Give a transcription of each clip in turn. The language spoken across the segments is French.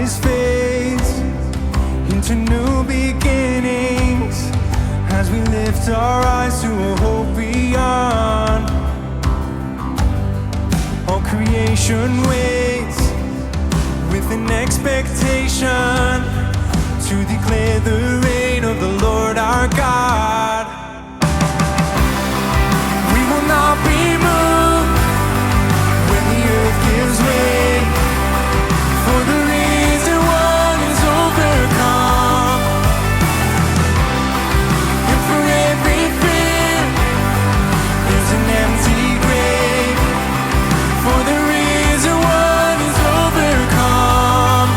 His face into new beginnings as we lift our eyes to a hope beyond. All creation waits with an expectation to declare the reign of the Lord our God. We will not be moved when the earth gives way, for the risen one is overcome. And for every fear there's an empty grave, for the risen one is overcome.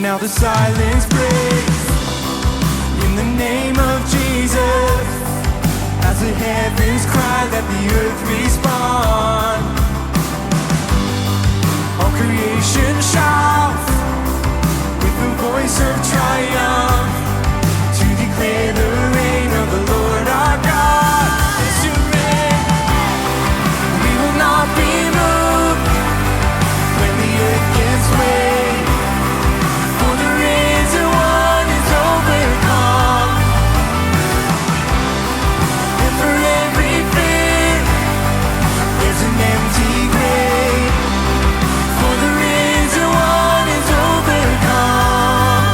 Now the silence breaks in the name of Jesus, as the heavens cry, let the earth respond. All creation shouts with the voice of triumph to declare the reign of the Lord our God. Yes, you reign. We will not be moved when the earth gives way, for the risen one is overcome. And for every fear there's an empty grave, for the risen one is overcome.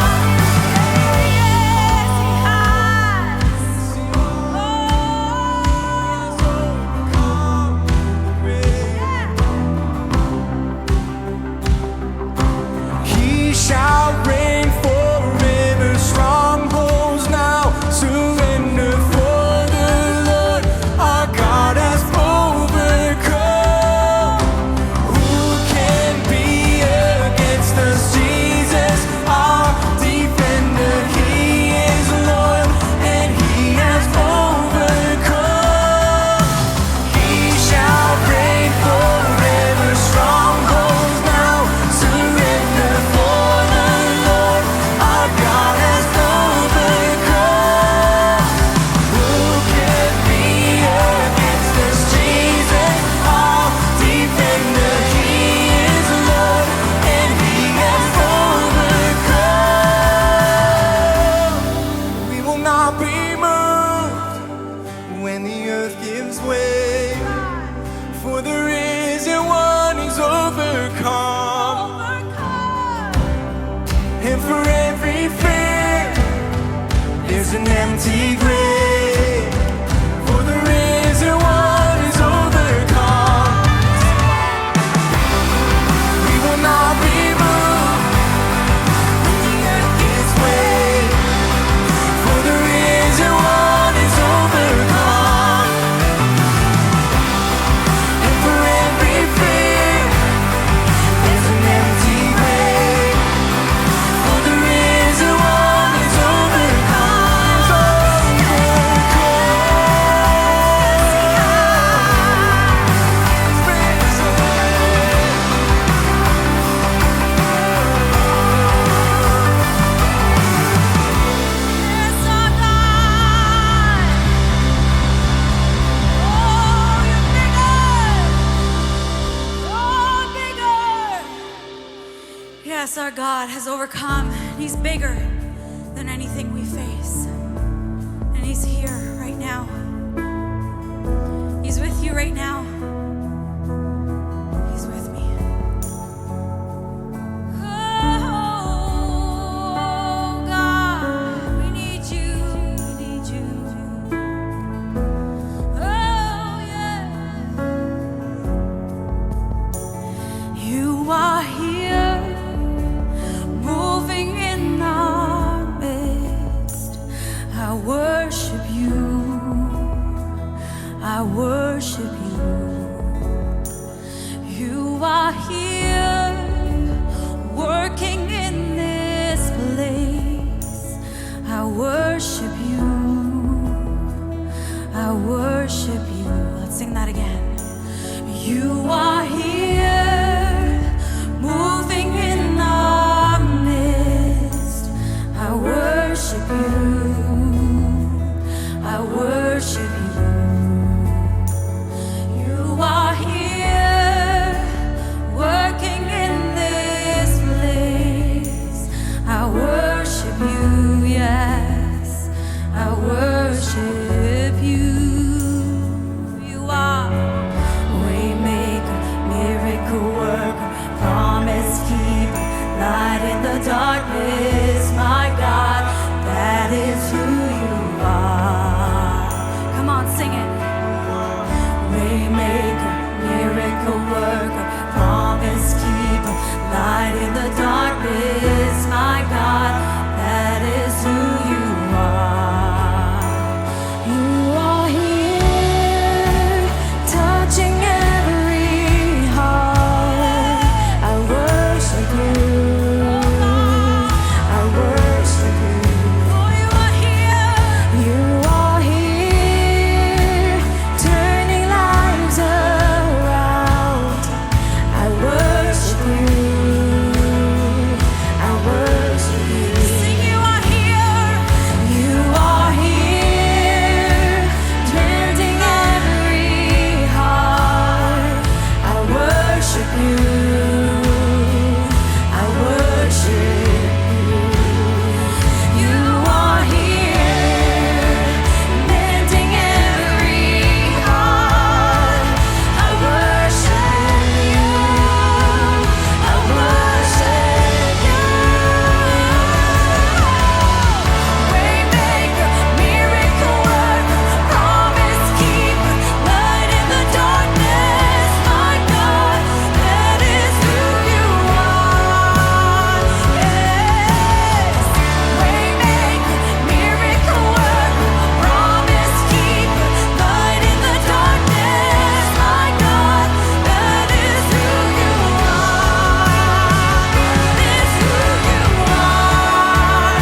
He shall reign forever, strongholds now surrender, for the Lord our God has overcome. Who can be against us? Jesus our defender, He is Lord and He has overcome. He shall reign forever, strongholds now surrender, for the Lord our God has overcome. Who can be against us? Jesus our defender, He is Lord and He has overcome. We will not be moved when the earth gives way, for the risen one is overcome. And for every fear there's an empty grave, for the risen one is overcome. We will not be moved when the earth gives way, for the risen one is overcome. And for every fear there's an empty grave, for the risen one is overcome. Yes, our God. Oh, you're bigger. Oh, bigger. Yes, our God has overcome. He's bigger than anything we face. And He's here right now. He's with you right now. He's with me. Oh, God, we need you. We need you. Oh, yeah. You are here, moving in our midst. I worship you. I worship you. You are here, working in this place. I worship you. I worship you. Let's sing that again. You are here, moving in our midst. I worship you. I worship you. You are here, working in this you, yes, I worship you. You are waymaker, miracle worker, promise keeper, light in the darkness, my God, that is who you are. Come on, sing it. Waymaker, miracle worker, promise keeper, light in the darkness, my God, that is who you are. You are here, touching every heart. I worship you. I worship you. Oh, you are here. You are here, turning lives around. I worship you. I worship you. Sing, you are here. You are here, mending every heart. I worship you. I worship you. You are here, mending every heart. I worship you. I worship you. Waymaker, miracle worker, promise keeper, light in the darkness, my God, that is who you are. Yes. Waymaker, miracle worker, promise keeper, light in the darkness, my God, that is who you are. That is who you are.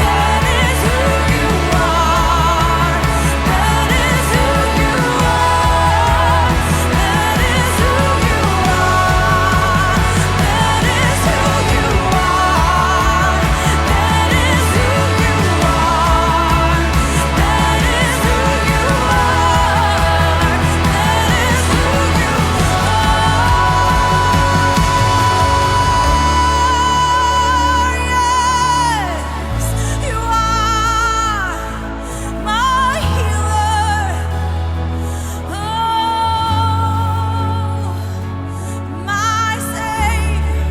That is who you are. That is who you are. That is who you are. That is who you are. That is who you are. That is who you are. That is who yes, you are my healer. Oh, my Savior.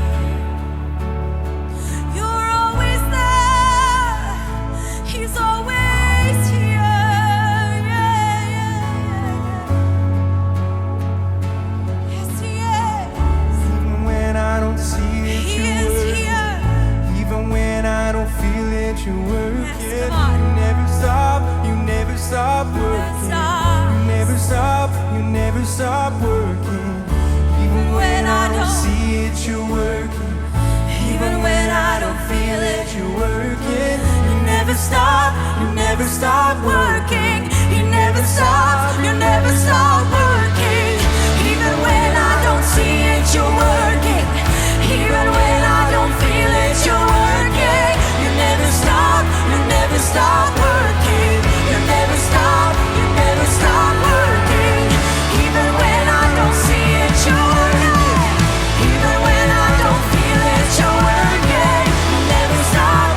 You're always there. He's always here. Yeah, yes, He is. Even when I don't see it, He you're is working. here. Even when I don't feel it, you're working. Yes, come on. You never stop, you never stop working. stop. You never stop, you never stop working. Even when I don't see it, you're working. Even when I don't feel it, you're working. You never stop, you never stop working. You never stop, you never stop working. Even when I don't see it, you're working. Even when I don't feel it, you're working. You never stop, you never stop working. You never stop, you never stop working. Even when I don't see it, you're working. Even when I don't feel it, you're working. You never stop,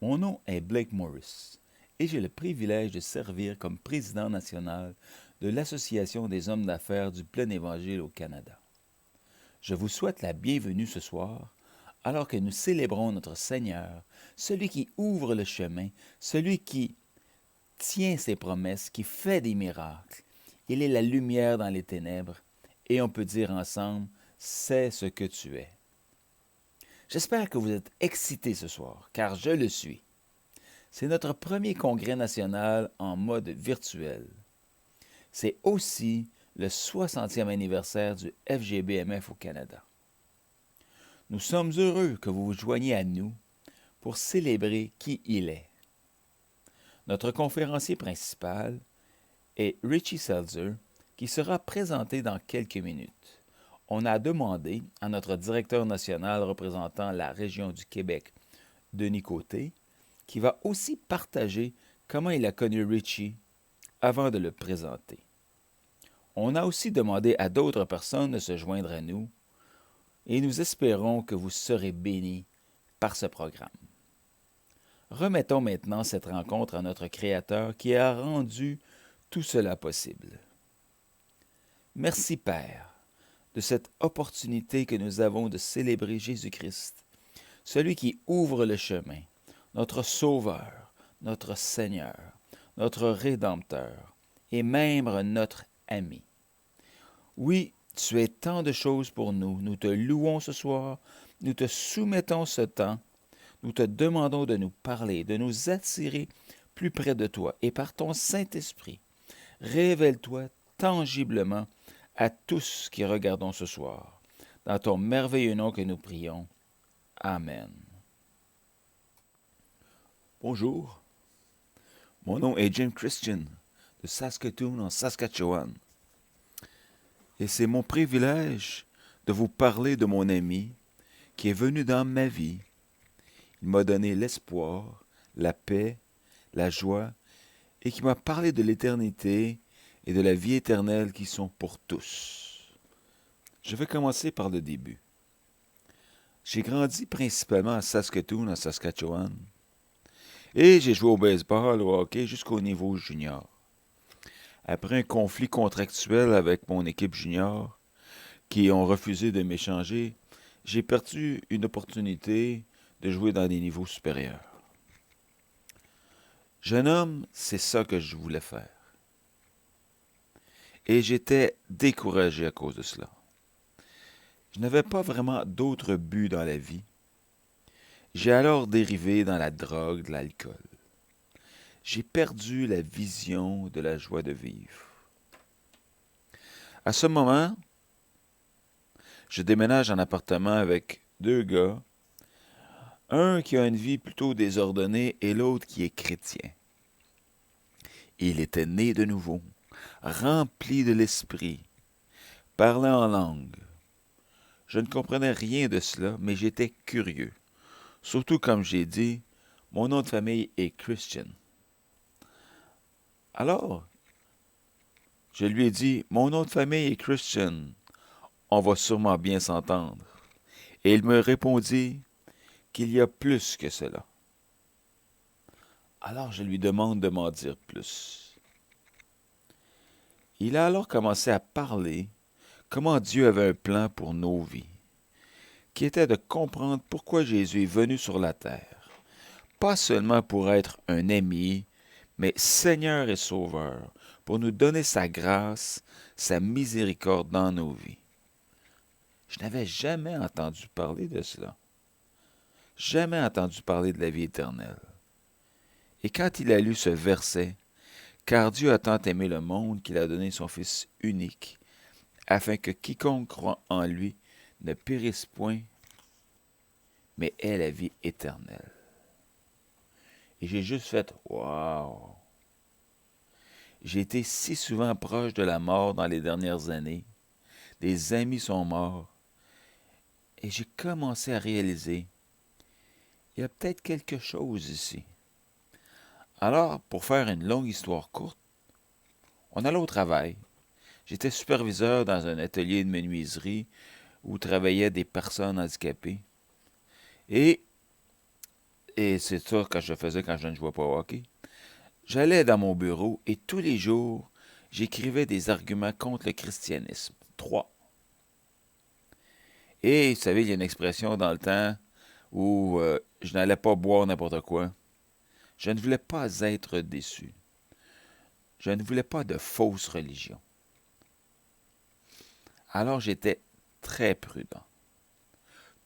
Mon nom est Blake Morris et j'ai le privilège de servir comme président national de l'Association des hommes d'affaires du Plein Évangile au Canada. Je vous souhaite la bienvenue ce soir, alors que nous célébrons notre Seigneur, celui qui ouvre le chemin, celui qui tient ses promesses, qui fait des miracles. Il est la lumière dans les ténèbres, et on peut dire ensemble, c'est ce que tu es. J'espère que vous êtes excités ce soir, car je le suis. C'est notre premier congrès national en mode virtuel. C'est aussi le 60e anniversaire du FGBMF au Canada. Nous sommes heureux que vous vous joigniez à nous pour célébrer qui il est. Notre conférencier principal est Richie Seltzer, qui sera présenté dans quelques minutes. On a demandé à notre directeur national représentant la région du Québec, Denis Côté, qui va aussi partager comment il a connu Richie avant de le présenter. On a aussi demandé à d'autres personnes de se joindre à nous et nous espérons que vous serez bénis par ce programme. Remettons maintenant cette rencontre à notre Créateur qui a rendu tout cela possible. Merci Père de cette opportunité que nous avons de célébrer Jésus-Christ, celui qui ouvre le chemin, notre Sauveur, notre Seigneur, notre Rédempteur et même notre ami. Oui, tu es tant de choses pour nous. Nous te louons ce soir, nous te soumettons ce temps, nous te demandons de nous parler, de nous attirer plus près de toi et par ton Saint-Esprit, révèle-toi tangiblement à tous qui regardons ce soir. Dans ton merveilleux nom que nous prions. Amen. Bonjour, mon nom est Jim Christian de Saskatoon en Saskatchewan. Et c'est mon privilège de vous parler de mon ami qui est venu dans ma vie. Il m'a donné l'espoir, la paix, la joie et qui m'a parlé de l'éternité et de la vie éternelle qui sont pour tous. Je vais commencer par le début. J'ai grandi principalement à Saskatoon, en Saskatchewan, et j'ai joué au baseball, au hockey jusqu'au niveau junior. Après un conflit contractuel avec mon équipe junior, qui ont refusé de m'échanger, j'ai perdu une opportunité de jouer dans des niveaux supérieurs. Jeune homme, c'est ça que je voulais faire. Et j'étais découragé à cause de cela. Je n'avais pas vraiment d'autre but dans la vie. J'ai alors dérivé dans la drogue, de l'alcool. J'ai perdu la vision de la joie de vivre. À ce moment, je déménage en appartement avec deux gars, un qui a une vie plutôt désordonnée et l'autre qui est chrétien. Il était né de nouveau, rempli de l'esprit, parlant en langue. Je ne comprenais rien de cela, mais j'étais curieux. Surtout, comme j'ai dit, mon nom de famille est Christian. Alors, je lui ai dit, mon nom de famille est Christian. On va sûrement bien s'entendre. Et il me répondit qu'il y a plus que cela. Alors je lui demande de m'en dire plus. Il a alors commencé à parler comment Dieu avait un plan pour nos vies, qui était de comprendre pourquoi Jésus est venu sur la terre, pas seulement pour être un ami, mais Seigneur et Sauveur, pour nous donner sa grâce, sa miséricorde dans nos vies. Je n'avais jamais entendu parler de cela. Jamais entendu parler de la vie éternelle. Et quand il a lu ce verset, « Car Dieu a tant aimé le monde qu'il a donné son Fils unique, afin que quiconque croit en lui ne périsse point, mais ait la vie éternelle. » Et j'ai juste fait « Wow! » J'ai été si souvent proche de la mort dans les dernières années. Des amis sont morts. Et j'ai commencé à réaliser, il y a peut-être quelque chose ici. Alors, pour faire une longue histoire courte, on allait au travail. J'étais superviseur dans un atelier de menuiserie où travaillaient des personnes handicapées. Et et c'est ça que je faisais quand je ne jouais pas au hockey, j'allais dans mon bureau et tous les jours, j'écrivais des arguments contre le christianisme. 3. Et, vous savez, il y a une expression dans le temps où je n'allais pas boire n'importe quoi. Je ne voulais pas être déçu. Je ne voulais pas de fausse religion. Alors j'étais très prudent.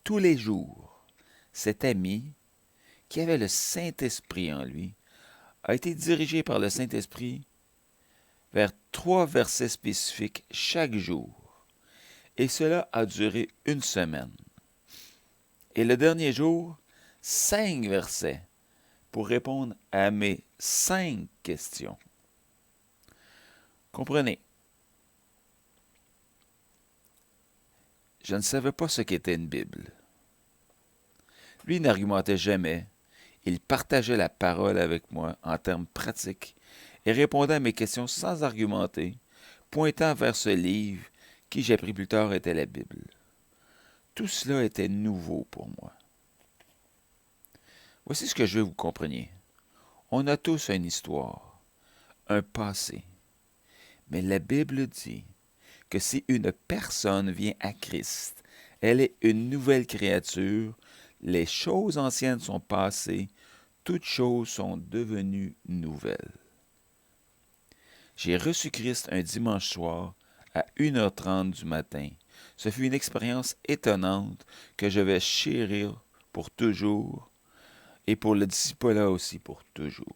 Tous les jours, cet ami, qui avait le Saint-Esprit en lui, a été dirigé par le Saint-Esprit vers 3 versets spécifiques chaque jour. Et cela a duré 1 semaine. Et le dernier jour, 5 versets pour répondre à mes 5 questions. Comprenez, je ne savais pas ce qu'était une Bible. Lui n'argumentait jamais. Il partageait la parole avec moi en termes pratiques et répondait à mes questions sans argumenter, pointant vers ce livre qui, j'ai appris plus tard, était la Bible. Tout cela était nouveau pour moi. Voici ce que je veux que vous compreniez. On a tous une histoire, un passé. Mais la Bible dit que si une personne vient à Christ, elle est une nouvelle créature, les choses anciennes sont passées, toutes choses sont devenues nouvelles. J'ai reçu Christ un dimanche soir à 1h30 du matin. Ce fut une expérience étonnante que je vais chérir pour toujours et pour le disciple-là aussi pour toujours.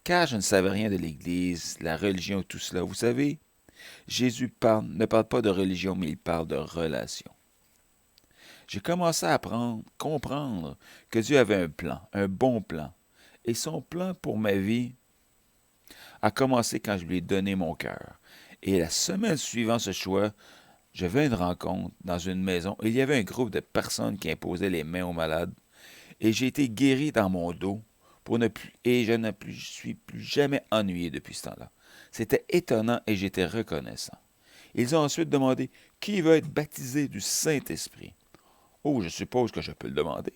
Car je ne savais rien de l'Église, la religion, tout cela. Vous savez, Jésus ne parle pas de religion, mais il parle de relation. J'ai commencé à comprendre que Dieu avait un plan, un bon plan. Et son plan pour ma vie a commencé quand je lui ai donné mon cœur. Et la semaine suivant ce choix, je vais à une rencontre dans une maison. Il y avait un groupe de personnes qui imposaient les mains aux malades. Et j'ai été guéri dans mon dos et je ne suis plus jamais ennuyé depuis ce temps-là. C'était étonnant et j'étais reconnaissant. Ils ont ensuite demandé qui veut être baptisé du Saint-Esprit. Oh, je suppose que je peux le demander.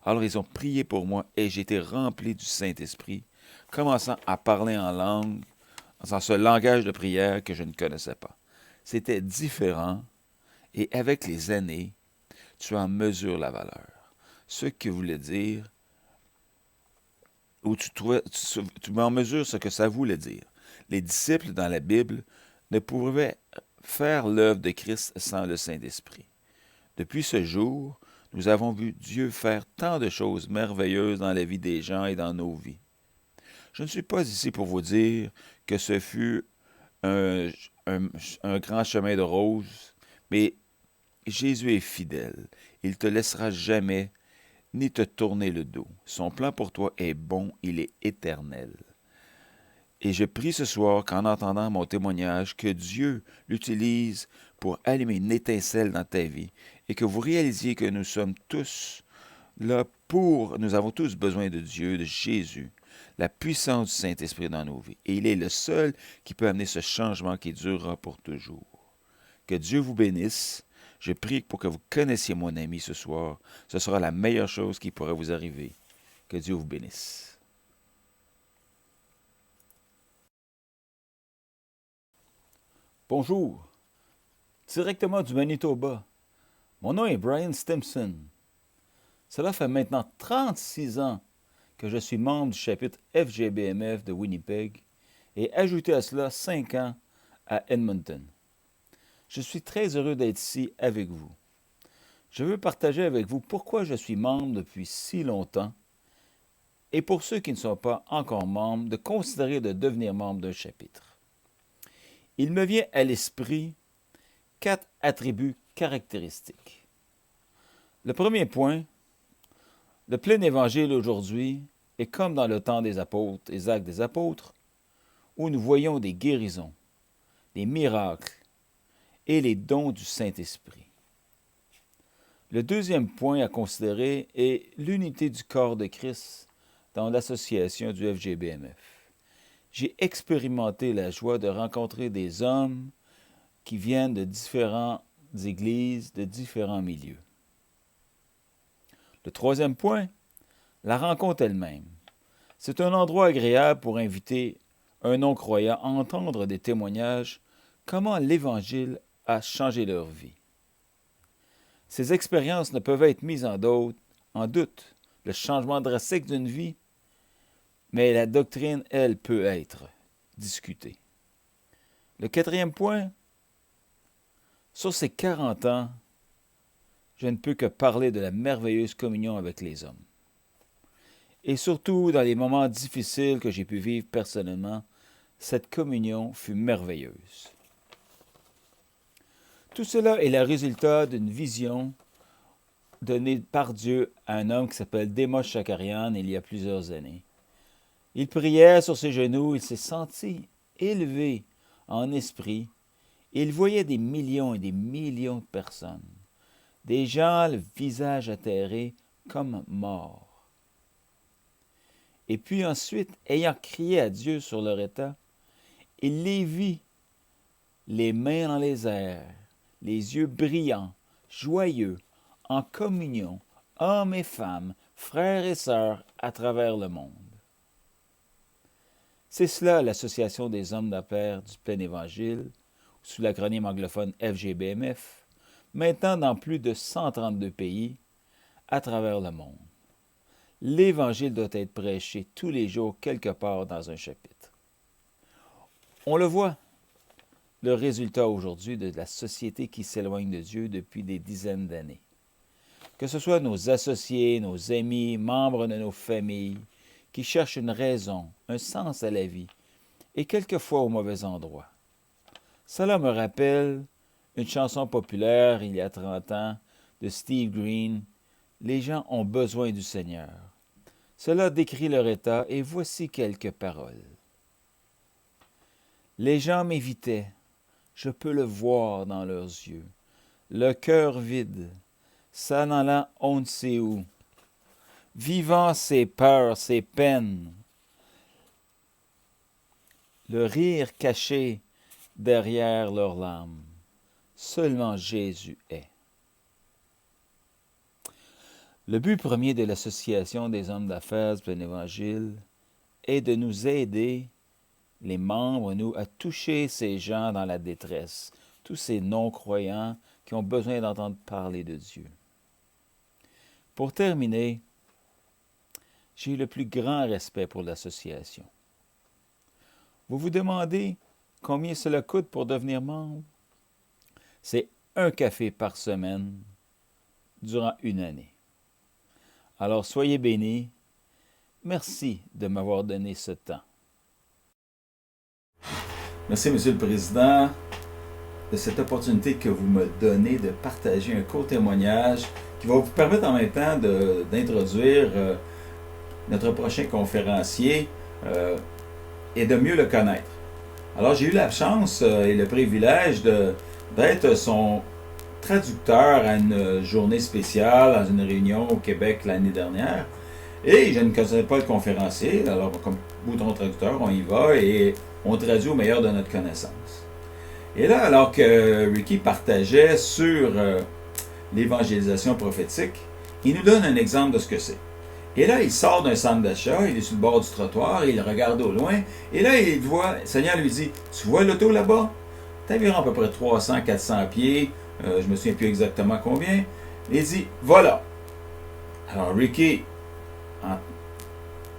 Alors ils ont prié pour moi et j'ai été rempli du Saint-Esprit, commençant à parler en langue, dans ce langage de prière que je ne connaissais pas. C'était différent et avec les années, tu en mesures la valeur. Ce que voulait dire, ou tu en mesures ce que ça voulait dire. Les disciples dans la Bible ne pouvaient faire l'œuvre de Christ sans le Saint-Esprit. Depuis ce jour, nous avons vu Dieu faire tant de choses merveilleuses dans la vie des gens et dans nos vies. Je ne suis pas ici pour vous dire que ce fut un grand chemin de roses, mais Jésus est fidèle. Il ne te laissera jamais ni te tourner le dos. Son plan pour toi est bon, il est éternel. Et je prie ce soir qu'en entendant mon témoignage, que Dieu l'utilise pour allumer une étincelle dans ta vie et que vous réalisiez que nous sommes tous là nous avons tous besoin de Dieu, de Jésus, la puissance du Saint-Esprit dans nos vies. Et il est le seul qui peut amener ce changement qui durera pour toujours. Que Dieu vous bénisse. Je prie pour que vous connaissiez mon ami ce soir. Ce sera la meilleure chose qui pourrait vous arriver. Que Dieu vous bénisse. Bonjour, directement du Manitoba. Mon nom est Brian Stimson. Cela fait maintenant 36 ans que je suis membre du chapitre FGBMF de Winnipeg et ajouté à cela 5 ans à Edmonton. Je suis très heureux d'être ici avec vous. Je veux partager avec vous pourquoi je suis membre depuis si longtemps et pour ceux qui ne sont pas encore membres, de considérer de devenir membre d'un chapitre. Il me vient à l'esprit 4 attributs caractéristiques. Le premier point, le plein évangile aujourd'hui est comme dans le temps des apôtres, les actes des apôtres, où nous voyons des guérisons, des miracles et les dons du Saint-Esprit. Le deuxième point à considérer est l'unité du corps de Christ dans l'association du FGBMF. J'ai expérimenté la joie de rencontrer des hommes qui viennent de différentes églises, de différents milieux. Le troisième point, la rencontre elle-même. C'est un endroit agréable pour inviter un non-croyant à entendre des témoignages comment l'Évangile a changé leur vie. Ces expériences ne peuvent être mises en doute, le changement drastique d'une vie, mais la doctrine, elle, peut être discutée. Le 4e point, sur ces 40 ans, je ne peux que parler de la merveilleuse communion avec les hommes. Et surtout, dans les moments difficiles que j'ai pu vivre personnellement, cette communion fut merveilleuse. Tout cela est le résultat d'une vision donnée par Dieu à un homme qui s'appelle Démos Shakarian il y a plusieurs années. Il priait sur ses genoux, il s'est senti élevé en esprit. Il voyait des millions et des millions de personnes, des gens le visage atterré comme morts. Et puis ensuite, ayant crié à Dieu sur leur état, il les vit, les mains dans les airs, les yeux brillants, joyeux, en communion, hommes et femmes, frères et sœurs à travers le monde. C'est cela l'Association des hommes d'affaires du plein évangile, sous l'acronyme anglophone FGBMF, maintenant dans plus de 132 pays à travers le monde. L'Évangile doit être prêché tous les jours quelque part dans un chapitre. On le voit, le résultat aujourd'hui de la société qui s'éloigne de Dieu depuis des dizaines d'années. Que ce soit nos associés, nos amis, membres de nos familles, qui cherchent une raison, un sens à la vie, et quelquefois au mauvais endroit. Cela me rappelle une chanson populaire il y a 30 ans de Steve Green, « Les gens ont besoin du Seigneur ». Cela décrit leur état et voici quelques paroles. Les gens m'évitaient, je peux le voir dans leurs yeux, le cœur vide, s'en allant on ne sait où, vivant ses peurs, ses peines, le rire caché derrière leurs larmes. Seulement Jésus est. Le but premier de l'Association des hommes d'affaires du plein évangile est de nous aider, les membres, nous, à toucher ces gens dans la détresse, tous ces non-croyants qui ont besoin d'entendre parler de Dieu. Pour terminer, j'ai le plus grand respect pour l'association. Vous vous demandez combien cela coûte pour devenir membre? C'est 1 café par semaine durant une année. Alors soyez bénis. Merci de m'avoir donné ce temps. Merci, Monsieur le Président, de cette opportunité que vous me donnez de partager un court témoignage qui va vous permettre en même temps d'introduire notre prochain conférencier et de mieux le connaître. Alors, j'ai eu la chance et le privilège d'être son traducteur à une journée spéciale, dans une réunion au Québec l'année dernière. Et je ne connaissais pas le conférencier, alors comme bouton traducteur, on y va et on traduit au meilleur de notre connaissance. Et là, alors que Ricky partageait sur l'évangélisation prophétique, il nous donne un exemple de ce que c'est. Et là, il sort d'un centre d'achat, il est sur le bord du trottoir, il regarde au loin, et là, il voit, le Seigneur lui dit, « Tu vois l'auto là-bas? C'est environ à peu près 300-400 pieds, je ne me souviens plus exactement combien. » Il dit, « Voilà. » Alors, Ricky,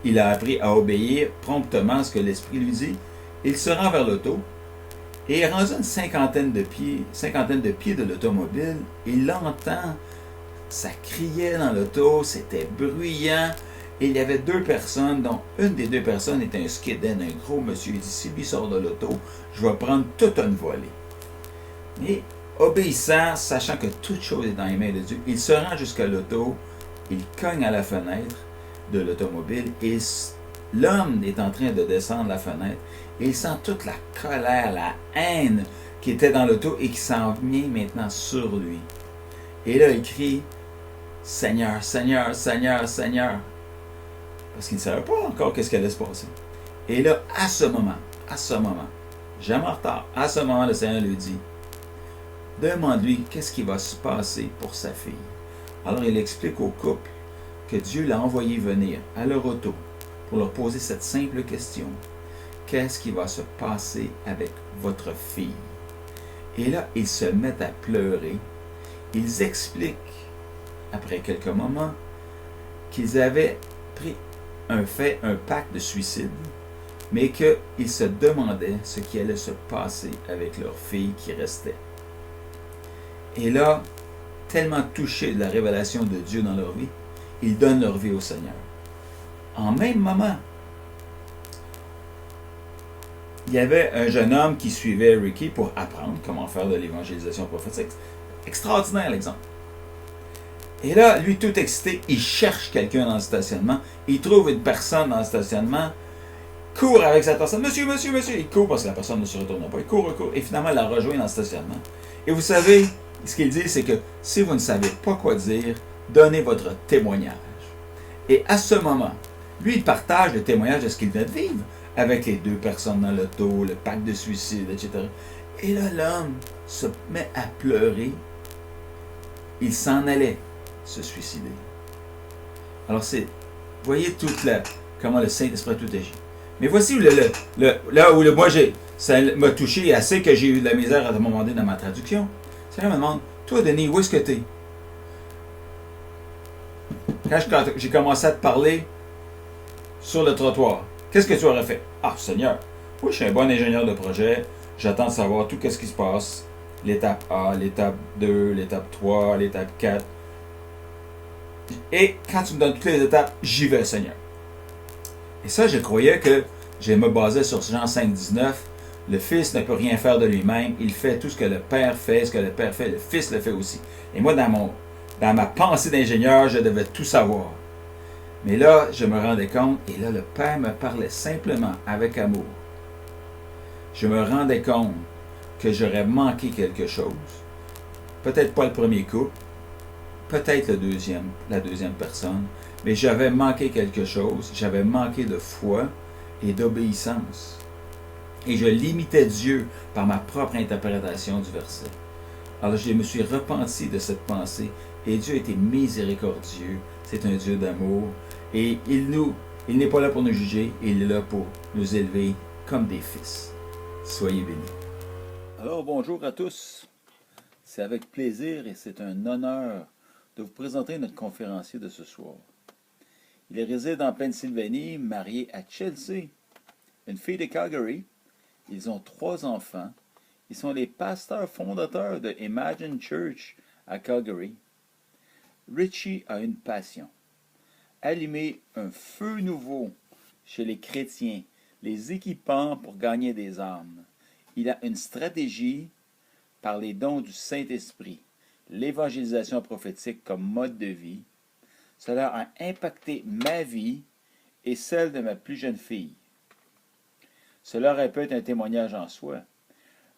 il a appris à obéir promptement à ce que l'Esprit lui dit. Il se rend vers l'auto, et rendu à une cinquantaine de pieds de l'automobile, il l'entend. Ça criait dans l'auto, c'était bruyant. Et il y avait 2 personnes, dont une des 2 personnes était un skidden, un gros monsieur. Il dit, si lui sort de l'auto, je vais prendre toute une volée. Et obéissant, sachant que toute chose est dans les mains de Dieu, il se rend jusqu'à l'auto, il cogne à la fenêtre de l'automobile et l'homme est en train de descendre la fenêtre et il sent toute la colère, la haine qui était dans l'auto et qui s'en vient maintenant sur lui. Et là, il crie, « Seigneur, Seigneur, Seigneur, Seigneur !» Parce qu'il ne savait pas encore qu'est-ce qui allait se passer. Et là, à ce moment, jamais en retard, à ce moment, le Seigneur lui dit, demande-lui qu'est-ce qui va se passer pour sa fille. Alors, il explique au couple que Dieu l'a envoyé venir à leur auto pour leur poser cette simple question. Qu'est-ce qui va se passer avec votre fille? Et là, ils se mettent à pleurer. Ils expliquent, après quelques moments, qu'ils avaient fait un pacte de suicide, mais qu'ils se demandaient ce qui allait se passer avec leur fille qui restait. Et là, tellement touchés de la révélation de Dieu dans leur vie, ils donnent leur vie au Seigneur. En même moment, il y avait un jeune homme qui suivait Ricky pour apprendre comment faire de l'évangélisation prophétique. Extraordinaire l'exemple. Et là, lui, tout excité, il cherche quelqu'un dans le stationnement. Il trouve une personne dans le stationnement, court avec cette personne. Monsieur, monsieur, monsieur. Il court parce que la personne ne se retourne pas. Il court. Et finalement, il la rejoint dans le stationnement. Et vous savez, ce qu'il dit, c'est que si vous ne savez pas quoi dire, donnez votre témoignage. Et à ce moment, lui, il partage le témoignage de ce qu'il vient de vivre avec les deux personnes dans l'auto, le pacte de suicide, etc. Et là, l'homme se met à pleurer. Il s'en allait se suicider. Alors, voyez comment le Saint-Esprit a tout agi. Mais voici là où ça m'a touché assez que j'ai eu de la misère à un moment donné dans ma traduction. Ça me demande, toi, Denis, où est-ce que tu es? Quand j'ai commencé à te parler sur le trottoir, qu'est-ce que tu aurais fait? Ah, Seigneur, moi, je suis un bon ingénieur de projet. J'attends de savoir tout ce qui se passe. L'étape A, l'étape 2, l'étape 3, l'étape 4. Et quand tu me donnes toutes les étapes, j'y vais, Seigneur. Et ça, je croyais que je me basais sur Jean 5, 19. Le Fils ne peut rien faire de lui-même. Il fait tout ce que le Père fait. Ce que le Père fait, le Fils le fait aussi. Et moi, dans ma pensée d'ingénieur, je devais tout savoir. Mais là, je me rendais compte, et là, le Père me parlait simplement avec amour. Je me rendais compte que j'aurais manqué quelque chose. Peut-être pas le premier couple, peut-être la deuxième personne, mais j'avais manqué quelque chose. J'avais manqué de foi et d'obéissance. Et je limitais Dieu par ma propre interprétation du verset. Alors je me suis repenti de cette pensée, et Dieu était miséricordieux. C'est un Dieu d'amour. Et il n'est pas là pour nous juger, il est là pour nous élever comme des fils. Soyez bénis. Alors bonjour à tous. C'est avec plaisir et c'est un honneur de vous présenter notre conférencier de ce soir. Il réside en Pennsylvanie, marié à Chelsea, une fille de Calgary. Ils ont 3 enfants. Ils sont les pasteurs fondateurs de Imagine Church à Calgary. Richie a une passion. Allumer un feu nouveau chez les chrétiens, les équipant pour gagner des âmes. Il a une stratégie par les dons du Saint-Esprit, l'évangélisation prophétique comme mode de vie. Cela a impacté ma vie et celle de ma plus jeune fille. Cela aurait pu être un témoignage en soi.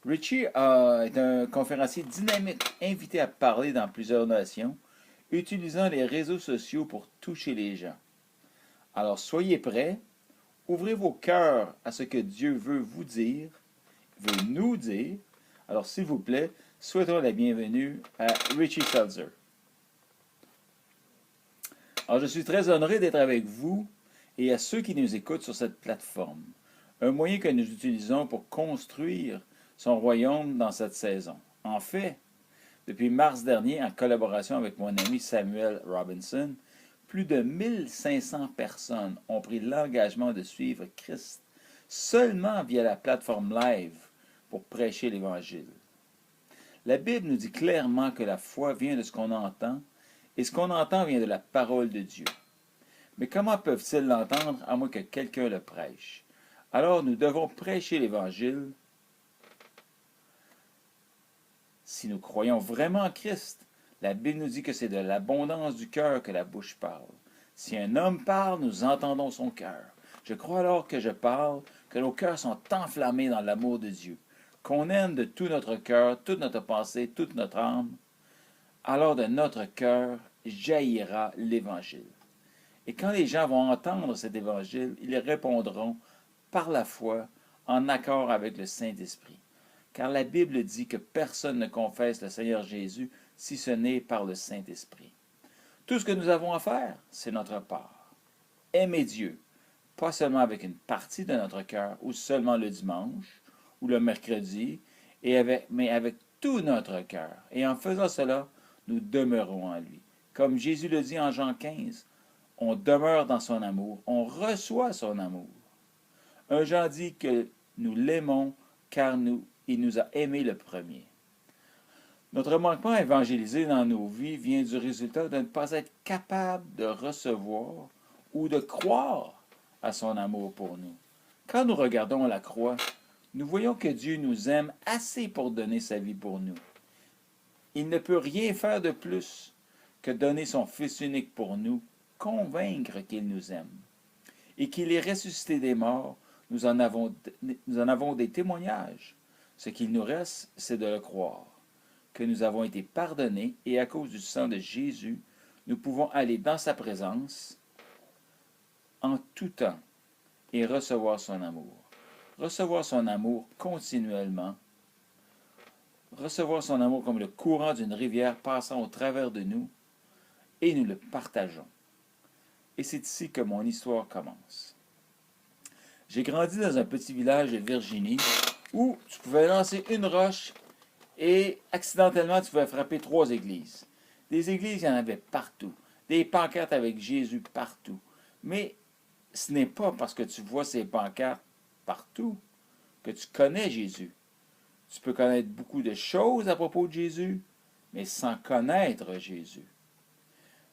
Richie est un conférencier dynamique invité à parler dans plusieurs nations, utilisant les réseaux sociaux pour toucher les gens. Alors soyez prêts, ouvrez vos cœurs à ce que Dieu veut vous dire, veut nous dire. Alors s'il vous plaît, souhaitons la bienvenue à Richie Seltzer. Alors je suis très honoré d'être avec vous et à ceux qui nous écoutent sur cette plateforme, un moyen que nous utilisons pour construire son royaume dans cette saison. En fait, depuis mars dernier, en collaboration avec mon ami Samuel Robinson, plus de 1500 personnes ont pris l'engagement de suivre Christ seulement via la plateforme live pour prêcher l'Évangile. La Bible nous dit clairement que la foi vient de ce qu'on entend, et ce qu'on entend vient de la parole de Dieu. Mais comment peuvent-ils l'entendre à moins que quelqu'un le prêche? Alors nous devons prêcher l'Évangile. Si nous croyons vraiment en Christ, la Bible nous dit que c'est de l'abondance du cœur que la bouche parle. Si un homme parle, nous entendons son cœur. Je crois alors que je parle, que nos cœurs sont enflammés dans l'amour de Dieu, qu'on aime de tout notre cœur, toute notre pensée, toute notre âme. Alors de notre cœur jaillira l'Évangile. Et quand les gens vont entendre cet Évangile, ils répondront par la foi, en accord avec le Saint-Esprit. Car la Bible dit que personne ne confesse le Seigneur Jésus si ce n'est par le Saint-Esprit. Tout ce que nous avons à faire, c'est notre part. Aimer Dieu, pas seulement avec une partie de notre cœur, ou seulement le dimanche, ou le mercredi, mais avec tout notre cœur. Et en faisant cela, nous demeurons en lui. Comme Jésus le dit en Jean 15, on demeure dans son amour, on reçoit son amour. Un Jean dit que nous l'aimons car il nous a aimés le premier. Notre manquement à évangéliser dans nos vies vient du résultat de ne pas être capable de recevoir ou de croire à son amour pour nous. Quand nous regardons la croix, nous voyons que Dieu nous aime assez pour donner sa vie pour nous. Il ne peut rien faire de plus que donner son Fils unique pour nous, convaincre qu'il nous aime. Et qu'il est ressuscité des morts, nous en avons des témoignages. Ce qu'il nous reste, c'est de le croire, que nous avons été pardonnés et à cause du sang de Jésus, nous pouvons aller dans sa présence en tout temps et recevoir son amour. Recevoir son amour continuellement. Recevoir son amour comme le courant d'une rivière passant au travers de nous et nous le partageons. Et c'est ici que mon histoire commence. J'ai grandi dans un petit village de Virginie où tu pouvais lancer une roche et accidentellement tu pouvais frapper 3 églises. Des églises, il y en avait partout. Des pancartes avec Jésus partout. Mais ce n'est pas parce que tu vois ces pancartes partout que tu connais Jésus. Tu peux connaître beaucoup de choses à propos de Jésus, mais sans connaître Jésus.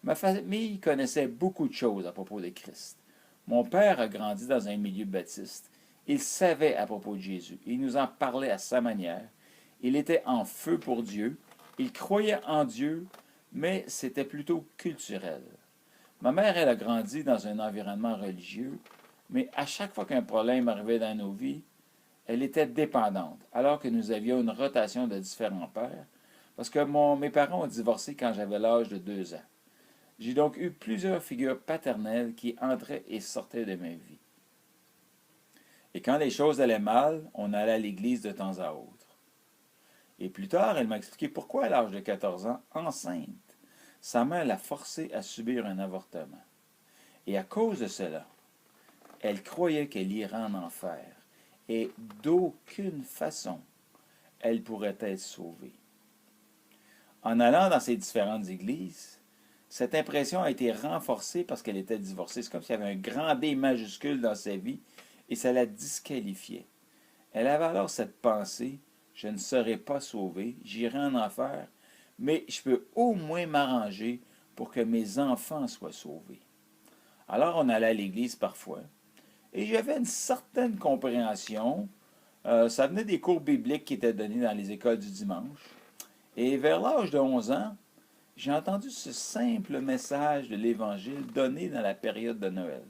Ma famille connaissait beaucoup de choses à propos de Christ. Mon père a grandi dans un milieu baptiste. Il savait à propos de Jésus. Il nous en parlait à sa manière. Il était en feu pour Dieu. Il croyait en Dieu, mais c'était plutôt culturel. Ma mère, elle a grandi dans un environnement religieux, mais à chaque fois qu'un problème arrivait dans nos vies, elle était dépendante, alors que nous avions une rotation de différents pères, parce que mes parents ont divorcé quand j'avais l'âge de 2 ans. J'ai donc eu plusieurs figures paternelles qui entraient et sortaient de ma vie. Et quand les choses allaient mal, on allait à l'église de temps à autre. Et plus tard, elle m'a expliqué pourquoi, à l'âge de 14 ans, enceinte, sa mère l'a forcée à subir un avortement. Et à cause de cela, elle croyait qu'elle irait en enfer, et d'aucune façon, elle pourrait être sauvée. En allant dans ces différentes églises, cette impression a été renforcée parce qu'elle était divorcée. C'est comme s'il y avait un grand D majuscule dans sa vie et ça la disqualifiait. Elle avait alors cette pensée, je ne serai pas sauvée, j'irai en enfer, mais je peux au moins m'arranger pour que mes enfants soient sauvés. Alors on allait à l'église parfois et j'avais une certaine compréhension. Ça venait des cours bibliques qui étaient donnés dans les écoles du dimanche. Et vers l'âge de 11 ans, j'ai entendu ce simple message de l'Évangile donné dans la période de Noël.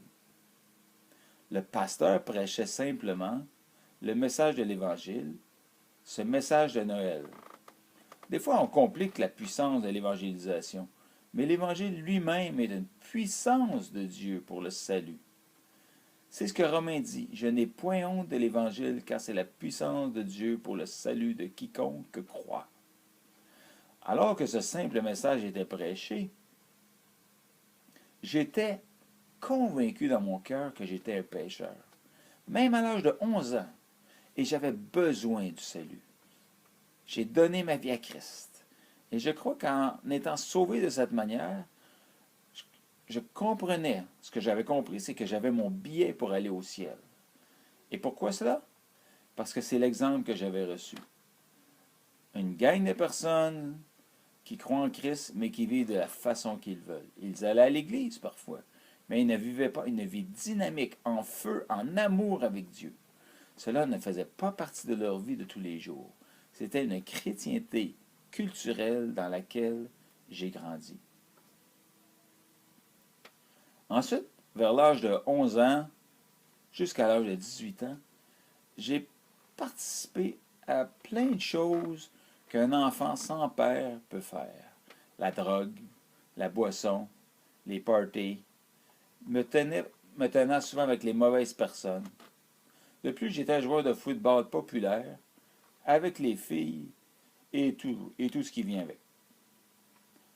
Le pasteur prêchait simplement le message de l'Évangile, ce message de Noël. Des fois, on complique la puissance de l'évangélisation, mais l'Évangile lui-même est une puissance de Dieu pour le salut. C'est ce que Romain dit, « Je n'ai point honte de l'Évangile, car c'est la puissance de Dieu pour le salut de quiconque croit. » Alors que ce simple message était prêché, j'étais convaincu dans mon cœur que j'étais un pécheur, même à l'âge de 11 ans, et j'avais besoin du salut. J'ai donné ma vie à Christ. Et je crois qu'en étant sauvé de cette manière, je comprenais, ce que j'avais compris, c'est que j'avais mon billet pour aller au ciel. Et pourquoi cela? Parce que c'est l'exemple que j'avais reçu. Une gang de personnes qui croient en Christ, mais qui vivent de la façon qu'ils veulent. Ils allaient à l'église parfois, mais ils ne vivaient pas une vie dynamique, en feu, en amour avec Dieu. Cela ne faisait pas partie de leur vie de tous les jours. C'était une chrétienté culturelle dans laquelle j'ai grandi. Ensuite, vers l'âge de 11 ans, jusqu'à l'âge de 18 ans, j'ai participé à plein de choses qu'un enfant sans père peut faire. La drogue, la boisson, les parties, me tenant souvent avec les mauvaises personnes. De plus, j'étais un joueur de football populaire, avec les filles et tout ce qui vient avec.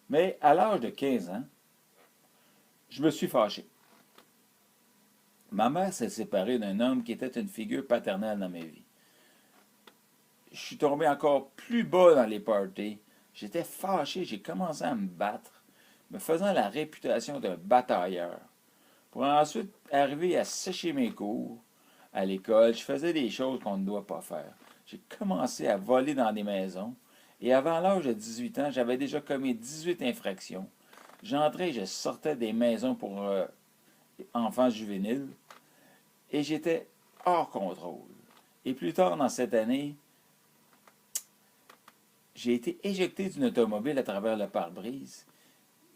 Mais à l'âge de 15 ans, Je me suis fâché. Ma mère s'est séparée d'un homme qui était une figure paternelle dans ma vie. Je suis tombé encore plus bas dans les parties. J'étais fâché, j'ai commencé à me battre, me faisant la réputation d'un batailleur. Pour ensuite arriver à sécher mes cours à l'école, je faisais des choses qu'on ne doit pas faire. J'ai commencé à voler dans des maisons et avant l'âge de 18 ans, j'avais déjà commis 18 infractions. J'entrais et je sortais des maisons pour enfants juvéniles et j'étais hors contrôle. Et plus tard dans cette année, j'ai été éjecté d'une automobile à travers le pare-brise.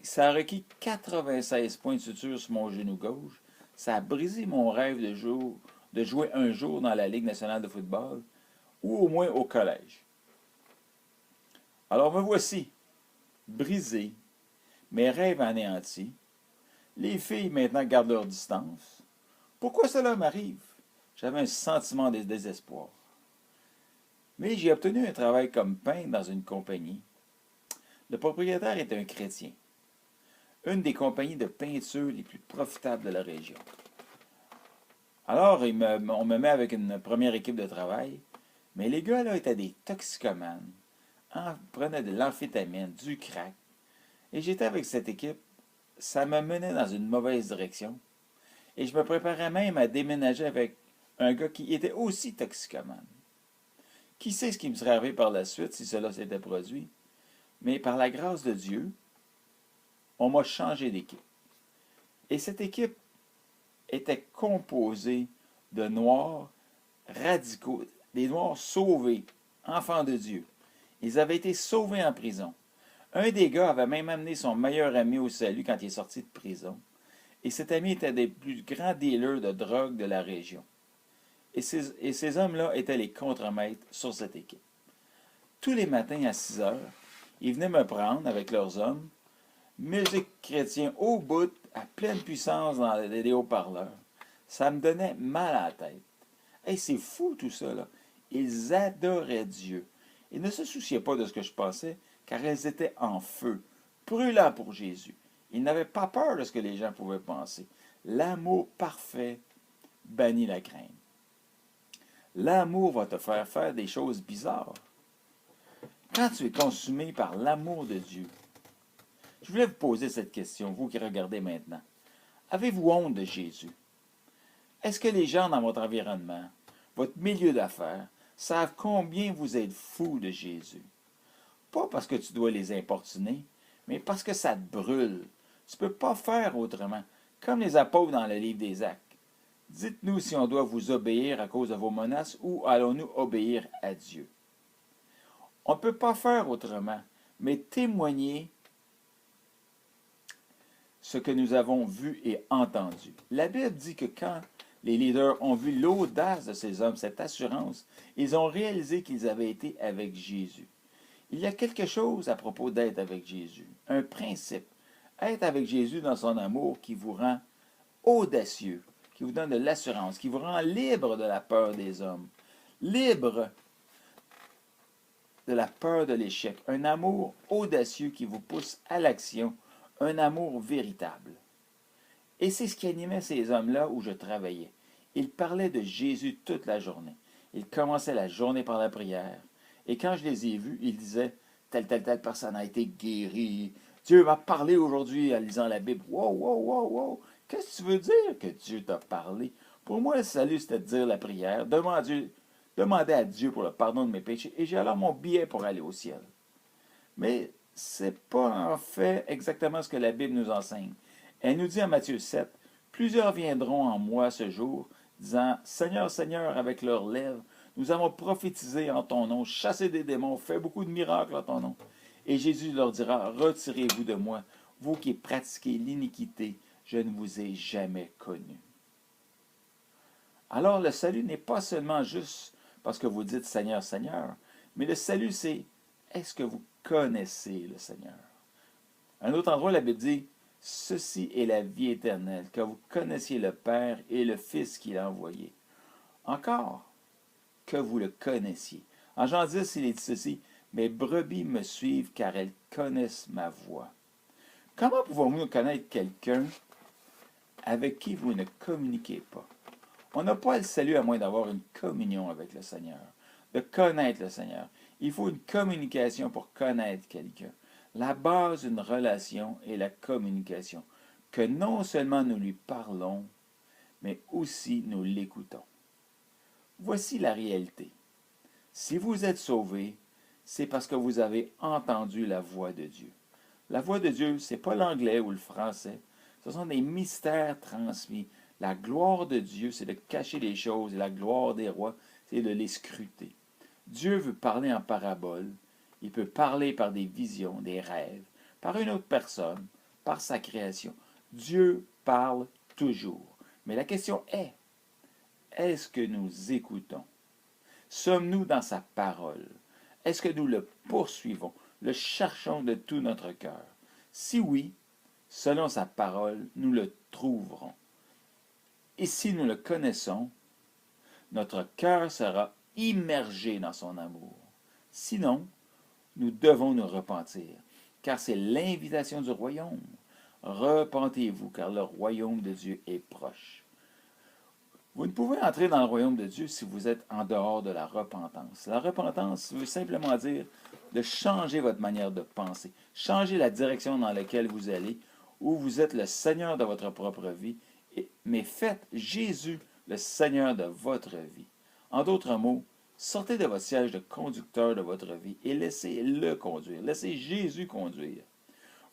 Ça a requis 96 points de suture sur mon genou gauche. Ça a brisé mon rêve de jouer un jour dans la Ligue nationale de football ou au moins au collège. Alors me voici, brisé, mes rêves anéantis. Les filles maintenant gardent leur distance. Pourquoi cela m'arrive? J'avais un sentiment de désespoir. Mais j'ai obtenu un travail comme peintre dans une compagnie. Le propriétaire est un chrétien. Une des compagnies de peinture les plus profitables de la région. Alors, on me met avec une première équipe de travail, mais les gars là étaient des toxicomanes, prenaient de l'amphétamine, du crack, et j'étais avec cette équipe, ça me menait dans une mauvaise direction, et je me préparais même à déménager avec un gars qui était aussi toxicomane. Qui sait ce qui me serait arrivé par la suite si cela s'était produit, mais par la grâce de Dieu, on m'a changé d'équipe. Et cette équipe était composée de Noirs radicaux, des Noirs sauvés, enfants de Dieu. Ils avaient été sauvés en prison. Un des gars avait même amené son meilleur ami au salut quand il est sorti de prison. Et cet ami était des plus grands dealers de drogue de la région. Et ces hommes-là étaient les contremaîtres sur cette équipe. Tous les matins à 6 heures, ils venaient me prendre avec leurs hommes, musique chrétienne au bout, à pleine puissance dans les haut-parleurs. Ça me donnait mal à la tête. Hey, c'est fou tout ça, là. Ils adoraient Dieu. Ils ne se souciaient pas de ce que je pensais, car ils étaient en feu, brûlants pour Jésus. Ils n'avaient pas peur de ce que les gens pouvaient penser. L'amour parfait bannit la crainte. L'amour va te faire faire des choses bizarres. Quand tu es consumé par l'amour de Dieu, je voulais vous poser cette question, vous qui regardez maintenant. Avez-vous honte de Jésus? Est-ce que les gens dans votre environnement, votre milieu d'affaires, savent combien vous êtes fou de Jésus? Pas parce que tu dois les importuner, mais parce que ça te brûle. Tu ne peux pas faire autrement, comme les apôtres dans le livre des Actes. Dites-nous si on doit vous obéir à cause de vos menaces ou allons-nous obéir à Dieu? On ne peut pas faire autrement, mais témoigner ce que nous avons vu et entendu. La Bible dit que quand les leaders ont vu l'audace de ces hommes, cette assurance, ils ont réalisé qu'ils avaient été avec Jésus. Il y a quelque chose à propos d'être avec Jésus, un principe. Être avec Jésus dans son amour qui vous rend audacieux, qui vous donne de l'assurance, qui vous rend libre de la peur des hommes, libre de la peur de l'échec, un amour audacieux qui vous pousse à l'action, un amour véritable. Et c'est ce qui animait ces hommes-là où je travaillais. Ils parlaient de Jésus toute la journée. Ils commençaient la journée par la prière. Et quand je les ai vus, ils disaient, telle personne a été guérie. Dieu m'a parlé aujourd'hui en lisant la Bible. Wow, wow, wow, wow. Qu'est-ce que tu veux dire que Dieu t'a parlé? Pour moi, le salut, c'était de dire la prière, demander à Dieu pour le pardon de mes péchés, et j'ai alors mon billet pour aller au ciel. Mais c'est pas en fait exactement ce que la Bible nous enseigne. Elle nous dit en Matthieu 7, « Plusieurs viendront en moi ce jour, disant, Seigneur, Seigneur, avec leurs lèvres, nous avons prophétisé en ton nom, chassé des démons, fait beaucoup de miracles en ton nom. Et Jésus leur dira, retirez-vous de moi, vous qui pratiquez l'iniquité, je ne vous ai jamais connu. » Alors le salut n'est pas seulement juste parce que vous dites Seigneur, Seigneur, mais le salut c'est, est-ce que vous connaissez le Seigneur? À un autre endroit, la Bible dit, ceci est la vie éternelle, que vous connaissiez le Père et le Fils qu'il a envoyé. Encore, que vous le connaissiez. En Jean 10, il est dit ceci, mes brebis me suivent car elles connaissent ma voix. Comment pouvons-nous connaître quelqu'un avec qui vous ne communiquez pas. On n'a pas le salut à moins d'avoir une communion avec le Seigneur, de connaître le Seigneur. Il faut une communication pour connaître quelqu'un. La base d'une relation est la communication, que non seulement nous lui parlons, mais aussi nous l'écoutons. Voici la réalité. Si vous êtes sauvés, c'est parce que vous avez entendu la voix de Dieu. La voix de Dieu, ce n'est pas l'anglais ou le français. Ce sont des mystères transmis. La gloire de Dieu, c'est de cacher les choses, et la gloire des rois, c'est de les scruter. Dieu veut parler en parabole. Il peut parler par des visions, des rêves, par une autre personne, par sa création. Dieu parle toujours. Mais la question est-ce que nous écoutons? Sommes-nous dans sa parole? Est-ce que nous le poursuivons, le cherchons de tout notre cœur? Si oui, selon sa parole, nous le trouverons. Et si nous le connaissons, notre cœur sera immergé dans son amour. Sinon, nous devons nous repentir, car c'est l'invitation du royaume. Repentez-vous, car le royaume de Dieu est proche. Vous ne pouvez entrer dans le royaume de Dieu si vous êtes en dehors de la repentance. La repentance veut simplement dire de changer votre manière de penser, changer la direction dans laquelle vous allez, où vous êtes le Seigneur de votre propre vie, mais faites Jésus le Seigneur de votre vie. En d'autres mots, sortez de votre siège de conducteur de votre vie et laissez-le conduire. Laissez Jésus conduire.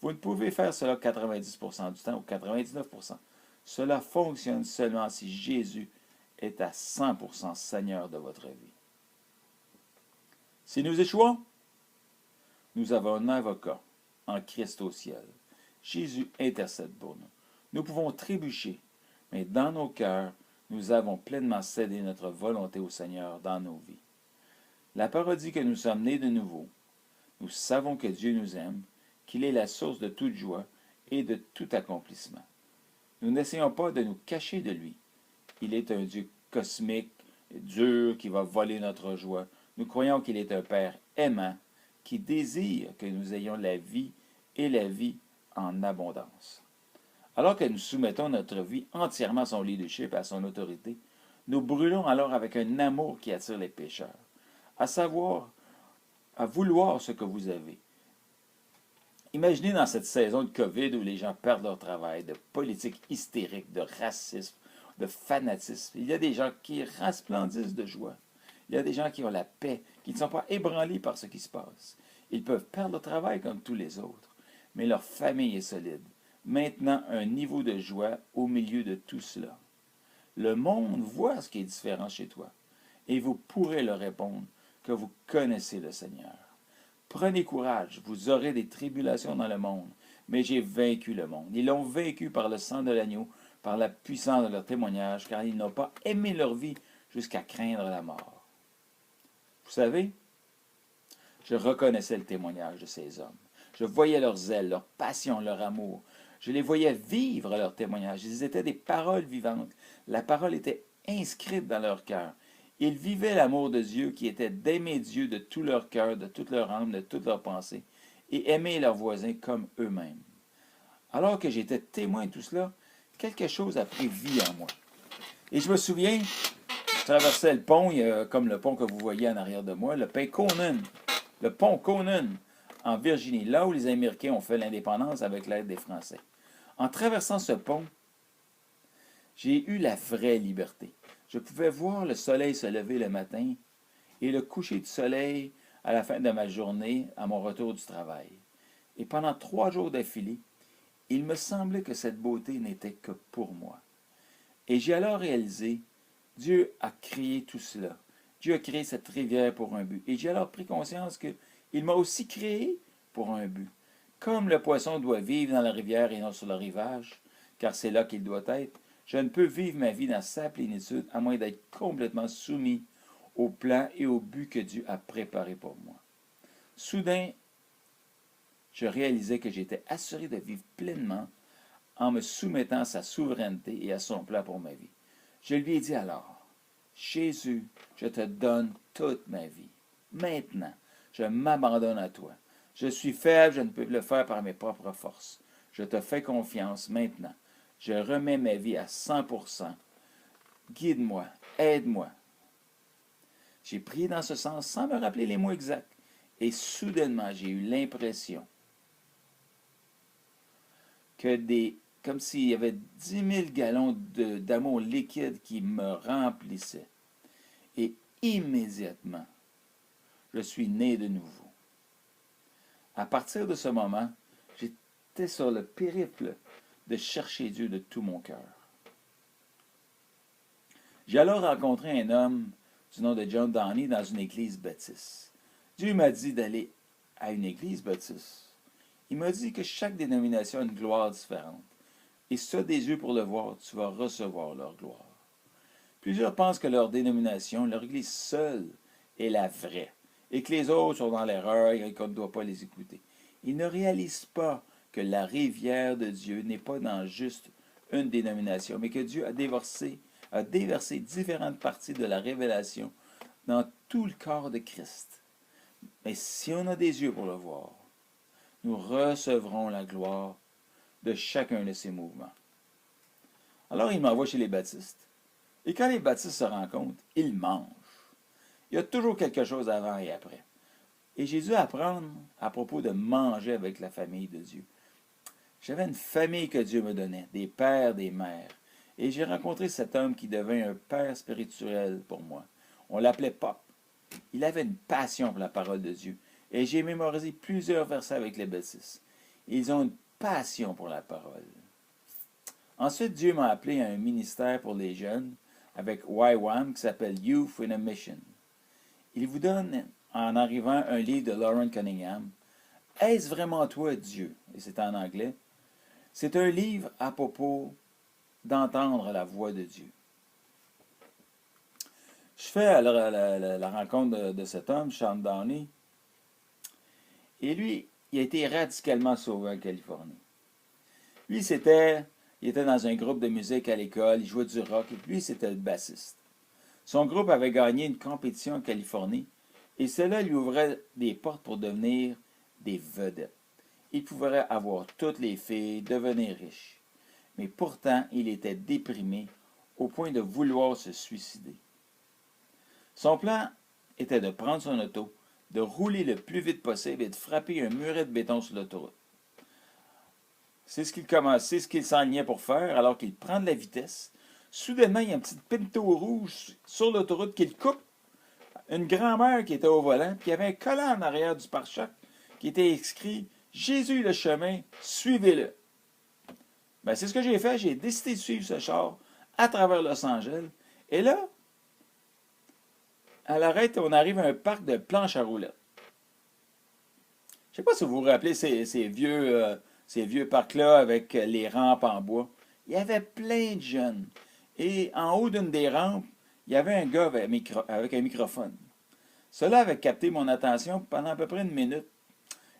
Vous ne pouvez faire cela 90% du temps ou 99%. Cela fonctionne seulement si Jésus est à 100% Seigneur de votre vie. Si nous échouons, nous avons un avocat en Christ au ciel. Jésus intercède pour nous. Nous pouvons trébucher, mais dans nos cœurs, nous avons pleinement cédé notre volonté au Seigneur dans nos vies. La parole dit que nous sommes nés de nouveau. Nous savons que Dieu nous aime, qu'il est la source de toute joie et de tout accomplissement. Nous n'essayons pas de nous cacher de lui. Il est un Dieu cosmique, dur, qui va voler notre joie. Nous croyons qu'il est un Père aimant, qui désire que nous ayons la vie et la vie en abondance. Alors que nous soumettons notre vie entièrement à son leadership et à son autorité, nous brûlons alors avec un amour qui attire les pécheurs, à savoir, à vouloir ce que vous avez. Imaginez dans cette saison de COVID où les gens perdent leur travail, de politique hystérique, de racisme, de fanatisme. Il y a des gens qui resplendissent de joie. Il y a des gens qui ont la paix, qui ne sont pas ébranlés par ce qui se passe. Ils peuvent perdre leur travail comme tous les autres, mais leur famille est solide. Maintenant, un niveau de joie au milieu de tout cela. Le monde voit ce qui est différent chez toi, et vous pourrez leur répondre que vous connaissez le Seigneur. Prenez courage, vous aurez des tribulations dans le monde, mais j'ai vaincu le monde. Ils l'ont vaincu par le sang de l'agneau, par la puissance de leur témoignage, car ils n'ont pas aimé leur vie jusqu'à craindre la mort. Vous savez, je reconnaissais le témoignage de ces hommes. Je voyais leur zèle, leur passion, leur amour. Je les voyais vivre leur témoignage. Ils étaient des paroles vivantes. La parole était inscrite dans leur cœur. Ils vivaient l'amour de Dieu qui était d'aimer Dieu de tout leur cœur, de toute leur âme, de toute leur pensée, et aimer leurs voisins comme eux-mêmes. Alors que j'étais témoin de tout cela, quelque chose a pris vie en moi. Et je me souviens, je traversais le pont, comme le pont que vous voyez en arrière de moi, le pont Conan, en Virginie, là où les Américains ont fait l'indépendance avec l'aide des Français. En traversant ce pont, j'ai eu la vraie liberté. Je pouvais voir le soleil se lever le matin et le coucher du soleil à la fin de ma journée, à mon retour du travail. Et pendant 3 jours d'affilée, il me semblait que cette beauté n'était que pour moi. Et j'ai alors réalisé, Dieu a créé tout cela. Dieu a créé cette rivière pour un but. Et j'ai alors pris conscience qu'il m'a aussi créé pour un but. Comme le poisson doit vivre dans la rivière et non sur le rivage, car c'est là qu'il doit être, je ne peux vivre ma vie dans sa plénitude à moins d'être complètement soumis au plan et au but que Dieu a préparé pour moi. Soudain, je réalisais que j'étais assuré de vivre pleinement en me soumettant à sa souveraineté et à son plan pour ma vie. Je lui ai dit alors, Jésus, je te donne toute ma vie. Maintenant, je m'abandonne à toi. Je suis faible, je ne peux le faire par mes propres forces. Je te fais confiance maintenant. Je remets ma vie à 100%. Guide-moi, aide-moi. J'ai prié dans ce sens sans me rappeler les mots exacts. Et soudainement, j'ai eu l'impression comme s'il y avait 10 000 gallons d'amour liquide qui me remplissaient. Et immédiatement, je suis né de nouveau. À partir de ce moment, j'étais sur le périple de chercher Dieu de tout mon cœur. J'ai alors rencontré un homme du nom de John Downey dans une église baptiste. Dieu m'a dit d'aller à une église baptiste. Il m'a dit que chaque dénomination a une gloire différente. Et si tu as des yeux pour le voir, tu vas recevoir leur gloire. Plusieurs pensent que leur dénomination, leur église seule, est la vraie, et que les autres sont dans l'erreur et qu'on ne doit pas les écouter. Ils ne réalisent pas que la rivière de Dieu n'est pas dans juste une dénomination, mais que Dieu a déversé différentes parties de la révélation dans tout le corps de Christ. Mais si on a des yeux pour le voir, nous recevrons la gloire de chacun de ces mouvements. Alors il m'envoie chez les baptistes. Et quand les baptistes se rencontrent, ils mangent. Il y a toujours quelque chose avant et après. Et j'ai dû apprendre à propos de manger avec la famille de Dieu. J'avais une famille que Dieu me donnait, des pères, des mères. Et j'ai rencontré cet homme qui devint un père spirituel pour moi. On l'appelait Pop. Il avait une passion pour la parole de Dieu. Et j'ai mémorisé plusieurs versets avec les baptistes. Ils ont une passion pour la parole. Ensuite, Dieu m'a appelé à un ministère pour les jeunes avec YWAM qui s'appelle Youth in a Mission. Il vous donne, en arrivant, un livre de Lauren Cunningham. Est-ce vraiment toi, Dieu? Et c'est en anglais. C'est un livre à propos d'entendre la voix de Dieu. Je fais alors la rencontre de cet homme, Sean Downey. Et lui, il a été radicalement sauvé en Californie. Lui, il était dans un groupe de musique à l'école, il jouait du rock, et lui, c'était le bassiste. Son groupe avait gagné une compétition en Californie, et cela lui ouvrait des portes pour devenir des vedettes. Il pouvait avoir toutes les filles, devenir riche. Mais pourtant, il était déprimé au point de vouloir se suicider. Son plan était de prendre son auto, de rouler le plus vite possible et de frapper un muret de béton sur l'autoroute. C'est ce qu'il s'enlignait pour faire alors qu'il prend de la vitesse. Soudainement, il y a une petite pinto rouge sur l'autoroute qu'il coupe. Une grand-mère qui était au volant, puis il y avait un collant en arrière du pare-choc qui était écrit « Jésus le chemin, suivez-le ». Ben, c'est ce que j'ai fait. J'ai décidé de suivre ce char à travers Los Angeles. Et là, à l'arrêt, on arrive à un parc de planches à roulettes. Je ne sais pas si vous vous rappelez ces vieux parcs-là avec les rampes en bois. Il y avait plein de jeunes. Et en haut d'une des rampes, il y avait un gars avec un microphone. Cela avait capté mon attention pendant à peu près une minute.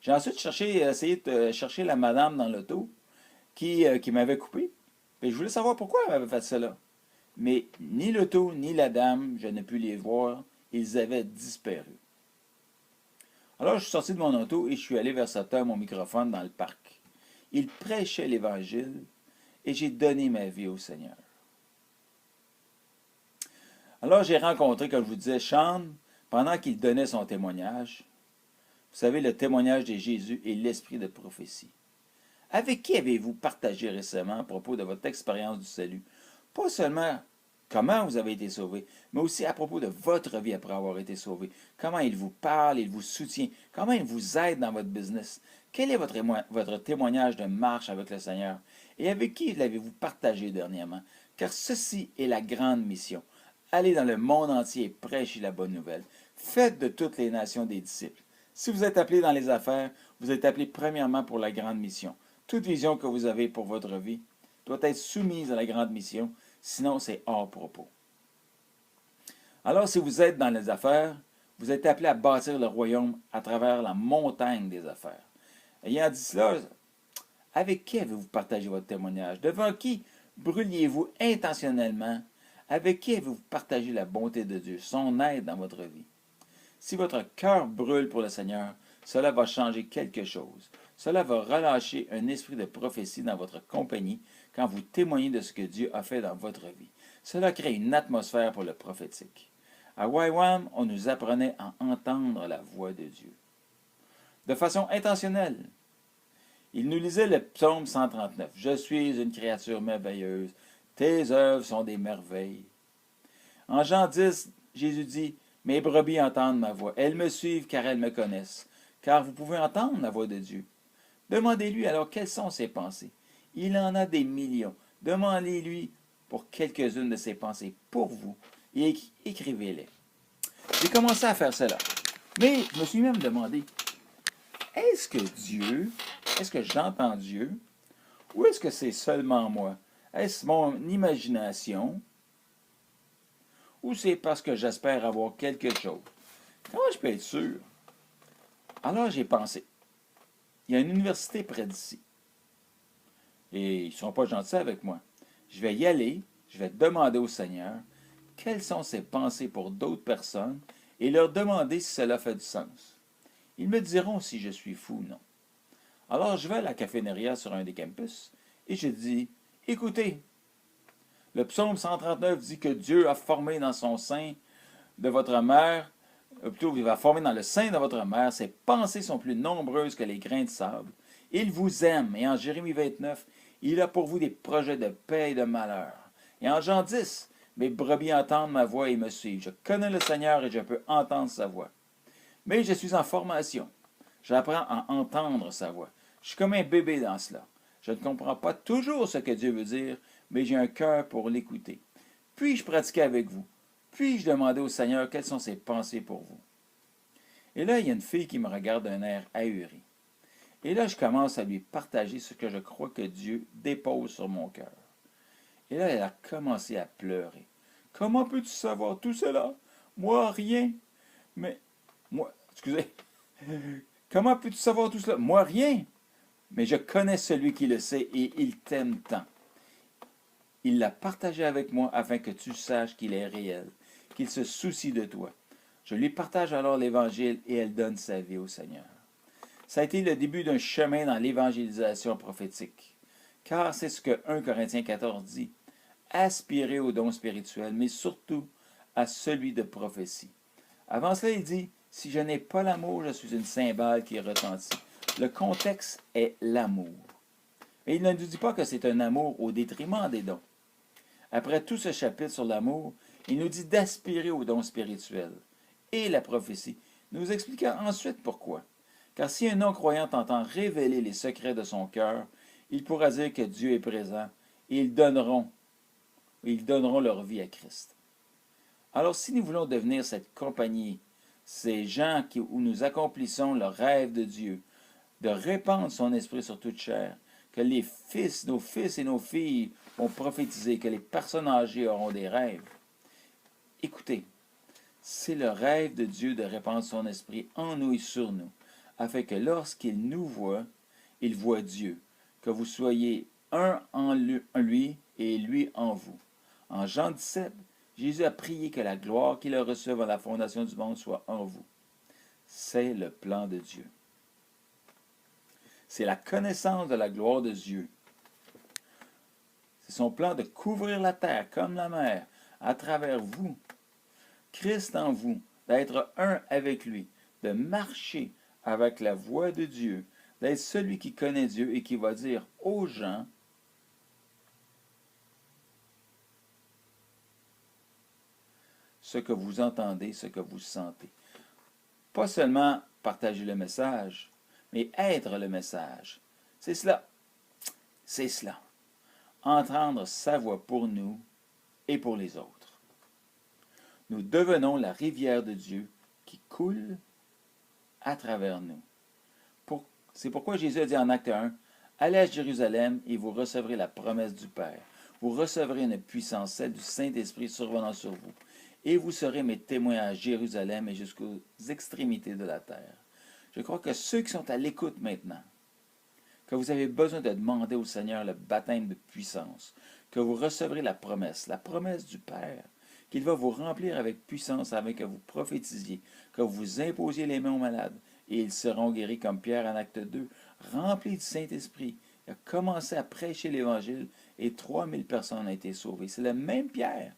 J'ai ensuite essayé de chercher la madame dans l'auto qui m'avait coupé. Et je voulais savoir pourquoi elle avait fait cela. Mais ni l'auto ni la dame, je n'ai pu les voir. Ils avaient disparu. Alors je suis sorti de mon auto et je suis allé vers cet homme au microphone dans le parc. Il prêchait l'Évangile et j'ai donné ma vie au Seigneur. Alors j'ai rencontré, comme je vous disais, Sean, pendant qu'il donnait son témoignage. Vous savez, le témoignage de Jésus et l'esprit de prophétie. Avec qui avez-vous partagé récemment à propos de votre expérience du salut? Pas seulement comment vous avez été sauvé, mais aussi à propos de votre vie après avoir été sauvé. Comment il vous parle, il vous soutient, comment il vous aide dans votre business. Quel est votre témoignage de marche avec le Seigneur? Et avec qui l'avez-vous partagé dernièrement? Car ceci est la grande mission. Allez dans le monde entier et prêchez la bonne nouvelle. Faites de toutes les nations des disciples. Si vous êtes appelé dans les affaires, vous êtes appelé premièrement pour la grande mission. Toute vision que vous avez pour votre vie doit être soumise à la grande mission, sinon c'est hors propos. Alors si vous êtes dans les affaires, vous êtes appelé à bâtir le royaume à travers la montagne des affaires. Ayant dit cela, avec qui avez-vous partagé votre témoignage? Devant qui brûliez-vous intentionnellement? Avec qui avez-vous partagé la bonté de Dieu, son aide dans votre vie? Si votre cœur brûle pour le Seigneur, cela va changer quelque chose. Cela va relâcher un esprit de prophétie dans votre compagnie quand vous témoignez de ce que Dieu a fait dans votre vie. Cela crée une atmosphère pour le prophétique. À YWAM, on nous apprenait à entendre la voix de Dieu. De façon intentionnelle. Il nous lisait le psaume 139. « Je suis une créature merveilleuse. Tes œuvres sont des merveilles. » En Jean 10, Jésus dit, « Mes brebis entendent ma voix. Elles me suivent car elles me connaissent. » Car vous pouvez entendre la voix de Dieu. Demandez-lui alors quelles sont ses pensées. Il en a des millions. Demandez-lui pour quelques-unes de ses pensées pour vous et écrivez-les. J'ai commencé à faire cela. Mais je me suis même demandé, est-ce que j'entends Dieu ou est-ce que c'est seulement moi? Est-ce mon imagination ou c'est parce que j'espère avoir quelque chose? Comment je peux être sûr? Alors j'ai pensé, il y a une université près d'ici. Et ils ne sont pas gentils avec moi. Je vais y aller, je vais demander au Seigneur quelles sont ses pensées pour d'autres personnes et leur demander si cela fait du sens. Ils me diront si je suis fou ou non. Alors je vais à la cafétéria sur un des campus et je dis, écoutez, le psaume 139 dit que Dieu a formé dans son sein de votre mère, plutôt il va former dans le sein de votre mère, ses pensées sont plus nombreuses que les grains de sable. Il vous aime, et en Jérémie 29, il a pour vous des projets de paix et de malheur. Et en Jean 10, mes brebis entendent ma voix et me suivent. Je connais le Seigneur et je peux entendre sa voix. Mais je suis en formation. J'apprends à entendre sa voix. Je suis comme un bébé dans cela. Je ne comprends pas toujours ce que Dieu veut dire, mais j'ai un cœur pour l'écouter. Puis-je pratiquer avec vous? Puis-je demander au Seigneur quelles sont ses pensées pour vous? Et là, il y a une fille qui me regarde d'un air ahuri. Et là, je commence à lui partager ce que je crois que Dieu dépose sur mon cœur. Et là, elle a commencé à pleurer. « Comment peux-tu savoir tout cela? Moi, rien. Mais, moi, excusez, comment peux-tu savoir tout cela? Moi, rien. Mais je connais celui qui le sait et il t'aime tant. Il l'a partagé avec moi afin que tu saches qu'il est réel, qu'il se soucie de toi. Je lui partage alors l'Évangile et elle donne sa vie au Seigneur. » Ça a été le début d'un chemin dans l'évangélisation prophétique. Car c'est ce que 1 Corinthiens 14 dit. Aspirez au don spirituel, mais surtout à celui de prophétie. Avant cela, il dit, si je n'ai pas l'amour, je suis une cymbale qui retentit. Le contexte est l'amour. Et il ne nous dit pas que c'est un amour au détriment des dons. Après tout ce chapitre sur l'amour, il nous dit d'aspirer au don spirituel et la prophétie, nous expliquant ensuite pourquoi. Car si un non-croyant entend révéler les secrets de son cœur, il pourra dire que Dieu est présent et ils donneront leur vie à Christ. Alors si nous voulons devenir cette compagnie, ces gens où nous accomplissons le rêve de Dieu, de répandre son esprit sur toute chair, que nos fils et nos filles vont prophétiser, que les personnes âgées auront des rêves. Écoutez, c'est le rêve de Dieu de répandre son esprit en nous et sur nous, afin que lorsqu'il nous voit, il voit Dieu, que vous soyez un en lui et lui en vous. En Jean 17, Jésus a prié que la gloire qu'il a reçue à la fondation du monde soit en vous. C'est le plan de Dieu. C'est la connaissance de la gloire de Dieu. C'est son plan de couvrir la terre comme la mer à travers vous. Christ en vous, d'être un avec lui, de marcher avec la voix de Dieu, d'être celui qui connaît Dieu et qui va dire aux gens ce que vous entendez, ce que vous sentez. Pas seulement partager le message, mais être le message. C'est cela. C'est cela. Entendre sa voix pour nous et pour les autres. Nous devenons la rivière de Dieu qui coule à travers nous. C'est pourquoi Jésus a dit en Acte 1, « Allez à Jérusalem et vous recevrez la promesse du Père. Vous recevrez une puissance, celle du Saint-Esprit survenant sur vous. Et vous serez mes témoins à Jérusalem et jusqu'aux extrémités de la terre. » Je crois que ceux qui sont à l'écoute maintenant, que vous avez besoin de demander au Seigneur le baptême de puissance, que vous recevrez la promesse du Père, qu'il va vous remplir avec puissance afin que vous prophétisiez, que vous imposiez les mains aux malades et ils seront guéris comme Pierre en acte 2, rempli du Saint-Esprit. Il a commencé à prêcher l'Évangile et 3000 personnes ont été sauvées. C'est le même Pierre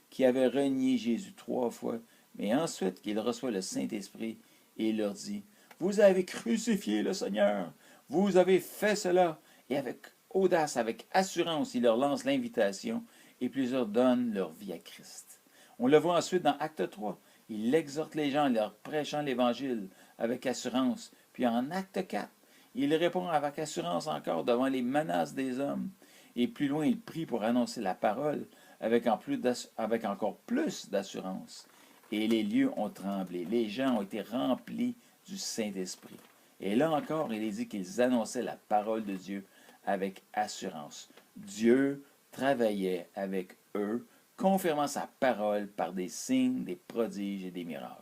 qui avait renié Jésus 3 fois, mais ensuite qu'il reçoit le Saint-Esprit et il leur dit, « Vous avez crucifié le Seigneur, vous avez fait cela. » Et avec audace, avec assurance, il leur lance l'invitation et plusieurs donnent leur vie à Christ. On le voit ensuite dans Acte 3. Il exhorte les gens en leur prêchant l'Évangile avec assurance. Puis en Acte 4, il répond avec assurance encore devant les menaces des hommes. Et plus loin, il prie pour annoncer la parole avec encore plus d'assurance. Et les lieux ont tremblé. Les gens ont été remplis du Saint-Esprit. Et là encore, il est dit qu'ils annonçaient la parole de Dieu avec assurance. Dieu travaillait avec eux, confirmant sa parole par des signes, des prodiges et des miracles.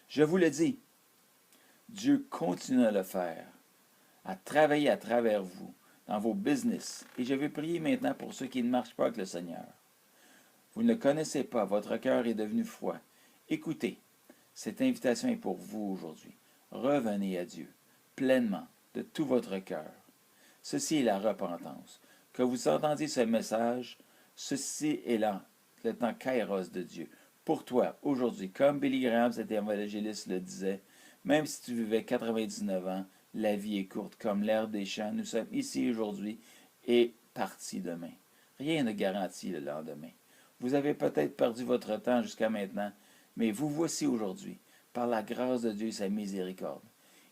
Je vous le dis, Dieu continue à le faire, à travailler à travers vous, dans vos business. Et je vais prier maintenant pour ceux qui ne marchent pas avec le Seigneur. Vous ne le connaissez pas, votre cœur est devenu froid. Écoutez, cette invitation est pour vous aujourd'hui. Revenez à Dieu, pleinement, de tout votre cœur. Ceci est la repentance. Que vous entendiez ce message, ceci est là, le temps kairos de Dieu. Pour toi, aujourd'hui, comme Billy Graham, cet évangéliste, le disait, même si tu vivais 99 ans, la vie est courte, comme l'herbe des champs. Nous sommes ici aujourd'hui et partis demain. Rien ne garantit le lendemain. Vous avez peut-être perdu votre temps jusqu'à maintenant, mais vous voici aujourd'hui, par la grâce de Dieu et sa miséricorde.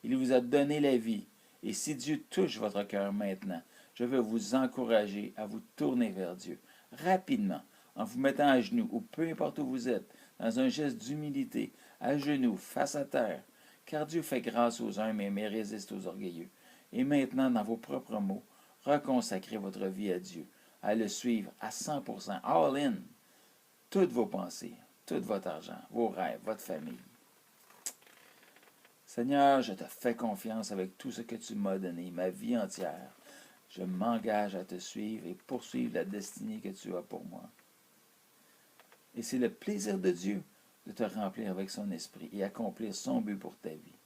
Il vous a donné la vie, et si Dieu touche votre cœur maintenant, je veux vous encourager à vous tourner vers Dieu, rapidement, en vous mettant à genoux, ou peu importe où vous êtes, dans un geste d'humilité, à genoux, face à terre, car Dieu fait grâce aux humbles, mais résiste aux orgueilleux. Et maintenant, dans vos propres mots, reconsacrez votre vie à Dieu, à le suivre à 100%, all in, toutes vos pensées, tout votre argent, vos rêves, votre famille. Seigneur, je te fais confiance avec tout ce que tu m'as donné, ma vie entière. Je m'engage à te suivre et poursuivre la destinée que tu as pour moi. Et c'est le plaisir de Dieu de te remplir avec son esprit et accomplir son but pour ta vie.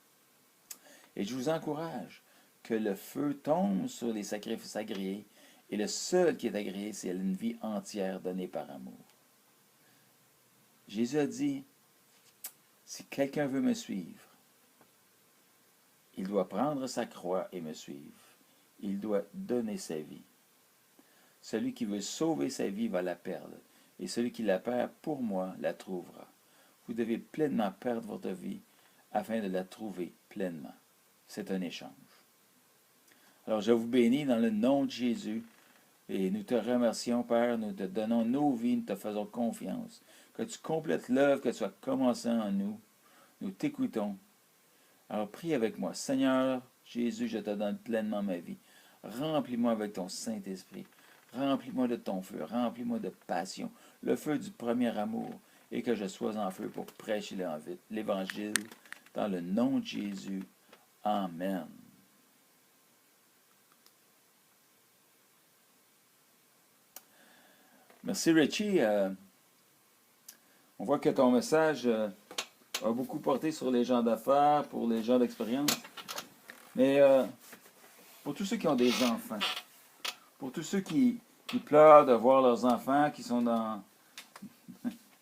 Et je vous encourage que le feu tombe sur les sacrifices agréés, et le seul qui est agréé, c'est une vie entière donnée par amour. Jésus a dit, si quelqu'un veut me suivre, il doit prendre sa croix et me suivre. Il doit donner sa vie. Celui qui veut sauver sa vie va la perdre, et celui qui la perd pour moi la trouvera. Vous devez pleinement perdre votre vie afin de la trouver pleinement. C'est un échange. Alors je vous bénis dans le nom de Jésus, et nous te remercions, Père, nous te donnons nos vies, nous te faisons confiance. Que tu complètes l'œuvre que tu as commencée en nous. Nous t'écoutons. Alors prie avec moi. Seigneur Jésus, je te donne pleinement ma vie. Remplis-moi avec ton Saint-Esprit. Remplis-moi de ton feu. Remplis-moi de passion. Le feu du premier amour. Et que je sois en feu pour prêcher l'Évangile. Dans le nom de Jésus. Amen. Merci Richie. On voit que ton message a beaucoup porté sur les gens d'affaires, pour les gens d'expérience. Mais pour tous ceux qui ont des enfants, pour tous ceux qui pleurent de voir leurs enfants qui sont dans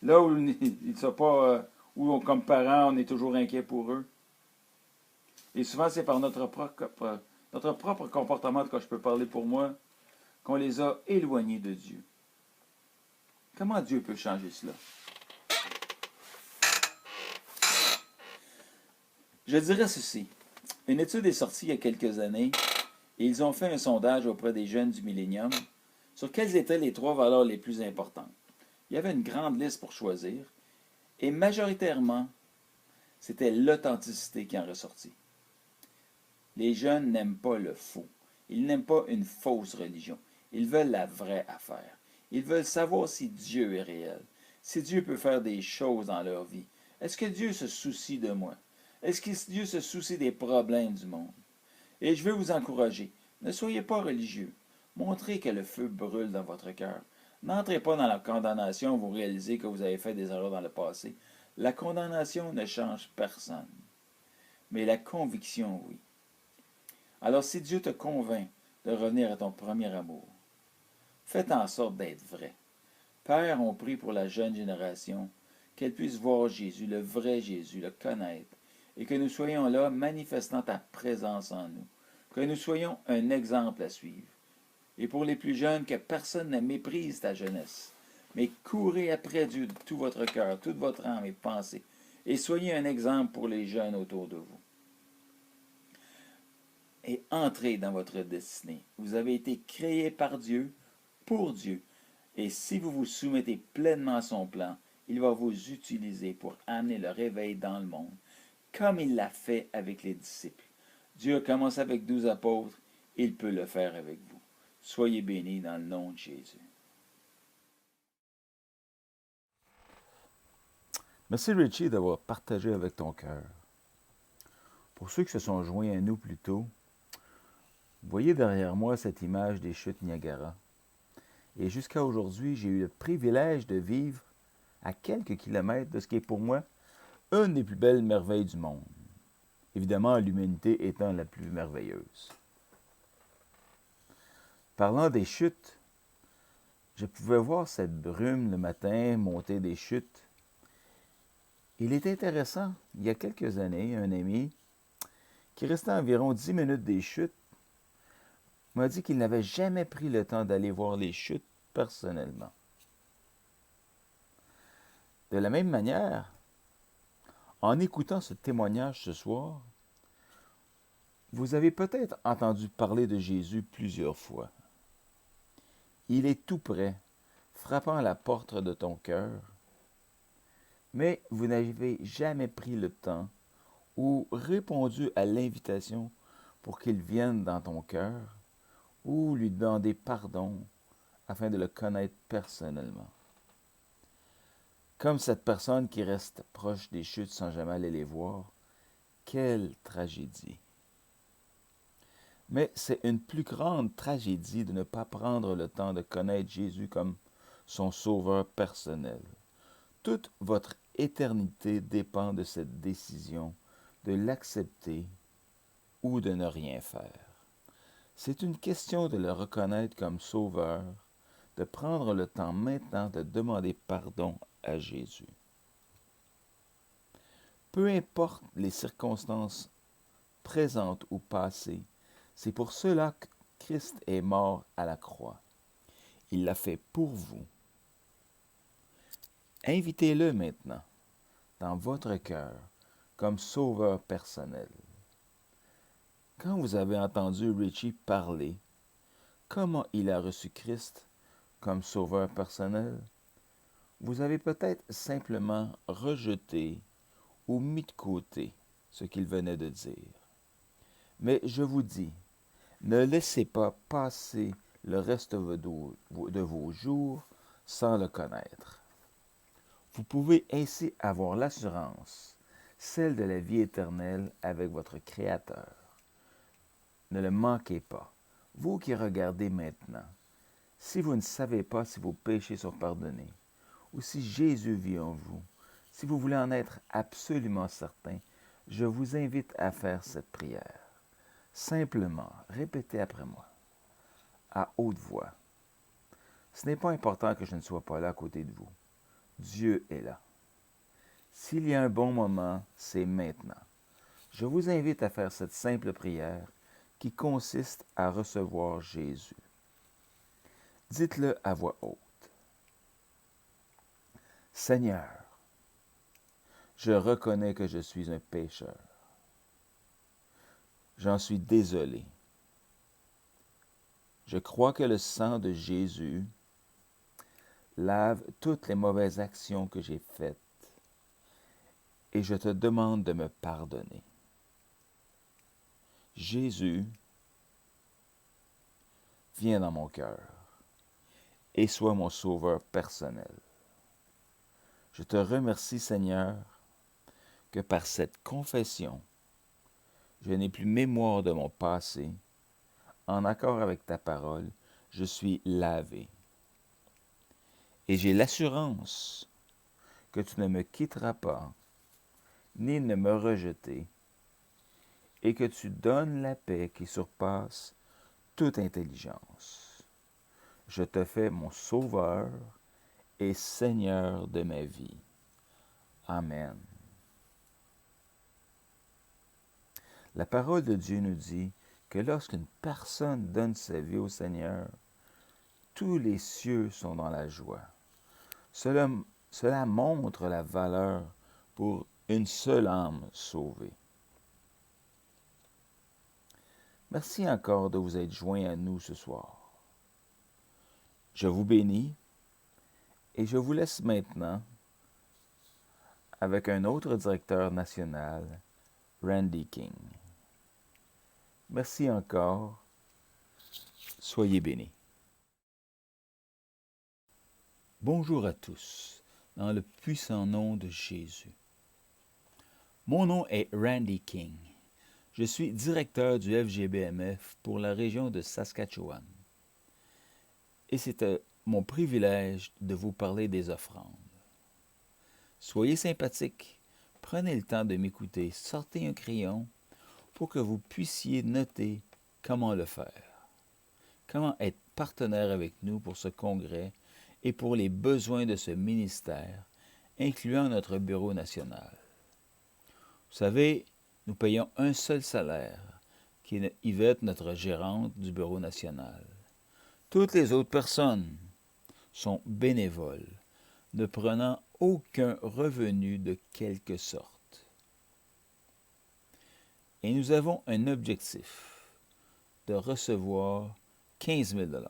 là où ils ne sont pas, où comme parents on est toujours inquiet pour eux. Et souvent c'est par notre propre comportement, en tout cas je peux parler pour moi, qu'on les a éloignés de Dieu. Comment Dieu peut changer cela? Je dirais ceci. Une étude est sortie il y a quelques années et ils ont fait un sondage auprès des jeunes du millénium sur quelles étaient les 3 valeurs les plus importantes. Il y avait une grande liste pour choisir et majoritairement, c'était l'authenticité qui en ressortit. Les jeunes n'aiment pas le faux. Ils n'aiment pas une fausse religion. Ils veulent la vraie affaire. Ils veulent savoir si Dieu est réel, si Dieu peut faire des choses dans leur vie. Est-ce que Dieu se soucie de moi? Est-ce que Dieu se soucie des problèmes du monde? Et je veux vous encourager, ne soyez pas religieux. Montrez que le feu brûle dans votre cœur. N'entrez pas dans la condamnation, vous réalisez que vous avez fait des erreurs dans le passé. La condamnation ne change personne. mais la conviction, oui. Alors si Dieu te convainc de revenir à ton premier amour, faites en sorte d'être vrai. Père, on prie pour la jeune génération, qu'elle puisse voir Jésus, le vrai Jésus, le connaître, et que nous soyons là manifestant ta présence en nous, que nous soyons un exemple à suivre. Et pour les plus jeunes, que personne ne méprise ta jeunesse, mais courez après Dieu de tout votre cœur, toute votre âme et pensée, et soyez un exemple pour les jeunes autour de vous. Et entrez dans votre destinée. Vous avez été créés par Dieu, pour Dieu. Et si vous vous soumettez pleinement à son plan, il va vous utiliser pour amener le réveil dans le monde, comme il l'a fait avec les disciples. Dieu a commencé avec 12 apôtres, il peut le faire avec vous. Soyez bénis dans le nom de Jésus. Merci Richie d'avoir partagé avec ton cœur. Pour ceux qui se sont joints à nous plus tôt, voyez derrière moi cette image des chutes Niagara. Et jusqu'à aujourd'hui, j'ai eu le privilège de vivre à quelques kilomètres de ce qui est pour moi une des plus belles merveilles du monde. Évidemment, l'humanité étant la plus merveilleuse. Parlant des chutes, je pouvais voir cette brume le matin monter des chutes. Il est intéressant, il y a quelques années, un ami qui restait à environ 10 minutes des chutes m'a dit qu'il n'avait jamais pris le temps d'aller voir les chutes personnellement. De la même manière, en écoutant ce témoignage ce soir, vous avez peut-être entendu parler de Jésus plusieurs fois. Il est tout près, frappant à la porte de ton cœur, mais vous n'avez jamais pris le temps ou répondu à l'invitation pour qu'il vienne dans ton cœur ou lui demander pardon afin de le connaître personnellement. Comme cette personne qui reste proche des chutes sans jamais aller les voir, quelle tragédie! Mais c'est une plus grande tragédie de ne pas prendre le temps de connaître Jésus comme son sauveur personnel. Toute votre éternité dépend de cette décision, de l'accepter ou de ne rien faire. C'est une question de le reconnaître comme sauveur, de prendre le temps maintenant de demander pardon à Jésus. Peu importe les circonstances présentes ou passées, c'est pour cela que Christ est mort à la croix. Il l'a fait pour vous. Invitez-le maintenant dans votre cœur comme sauveur personnel. Quand vous avez entendu Richie parler, comment il a reçu Christ comme sauveur personnel, vous avez peut-être simplement rejeté ou mis de côté ce qu'il venait de dire. Mais je vous dis, ne laissez pas passer le reste de vos jours sans le connaître. Vous pouvez ainsi avoir l'assurance, celle de la vie éternelle avec votre Créateur. Ne le manquez pas. Vous qui regardez maintenant, si vous ne savez pas si vos péchés sont pardonnés, ou si Jésus vit en vous, si vous voulez en être absolument certain, je vous invite à faire cette prière. Simplement, répétez après moi, à haute voix. Ce n'est pas important que je ne sois pas là à côté de vous. Dieu est là. S'il y a un bon moment, c'est maintenant. Je vous invite à faire cette simple prière qui consiste à recevoir Jésus. Dites-le à voix haute. Seigneur, je reconnais que je suis un pécheur. J'en suis désolé. Je crois que le sang de Jésus lave toutes les mauvaises actions que j'ai faites et je te demande de me pardonner. Jésus, viens dans mon cœur et sois mon sauveur personnel. Je te remercie, Seigneur, que par cette confession, je n'ai plus mémoire de mon passé. En accord avec ta parole, je suis lavé. Et j'ai l'assurance que tu ne me quitteras pas, ni ne me rejeter, et que tu donnes la paix qui surpasse toute intelligence. Je te fais mon Sauveur et Seigneur de ma vie. Amen. La parole de Dieu nous dit que lorsqu'une personne donne sa vie au Seigneur, tous les cieux sont dans la joie. Cela montre la valeur pour une seule âme sauvée. Merci encore de vous être joints à nous ce soir. Je vous bénis et je vous laisse maintenant avec un autre directeur national, Randy King. Merci encore. Soyez bénis. Bonjour à tous, dans le puissant nom de Jésus. Mon nom est Randy King. Je suis directeur du FGBMF pour la région de Saskatchewan. Et c'est mon privilège de vous parler des offrandes. Soyez sympathiques, prenez le temps de m'écouter, sortez un crayon pour que vous puissiez noter comment le faire. Comment être partenaire avec nous pour ce congrès et pour les besoins de ce ministère, incluant notre bureau national. Vous savez, nous payons un seul salaire, qui est Yvette, notre gérante du bureau national. Toutes les autres personnes sont bénévoles, ne prenant aucun revenu de quelque sorte. Et nous avons un objectif de recevoir 15 000 $.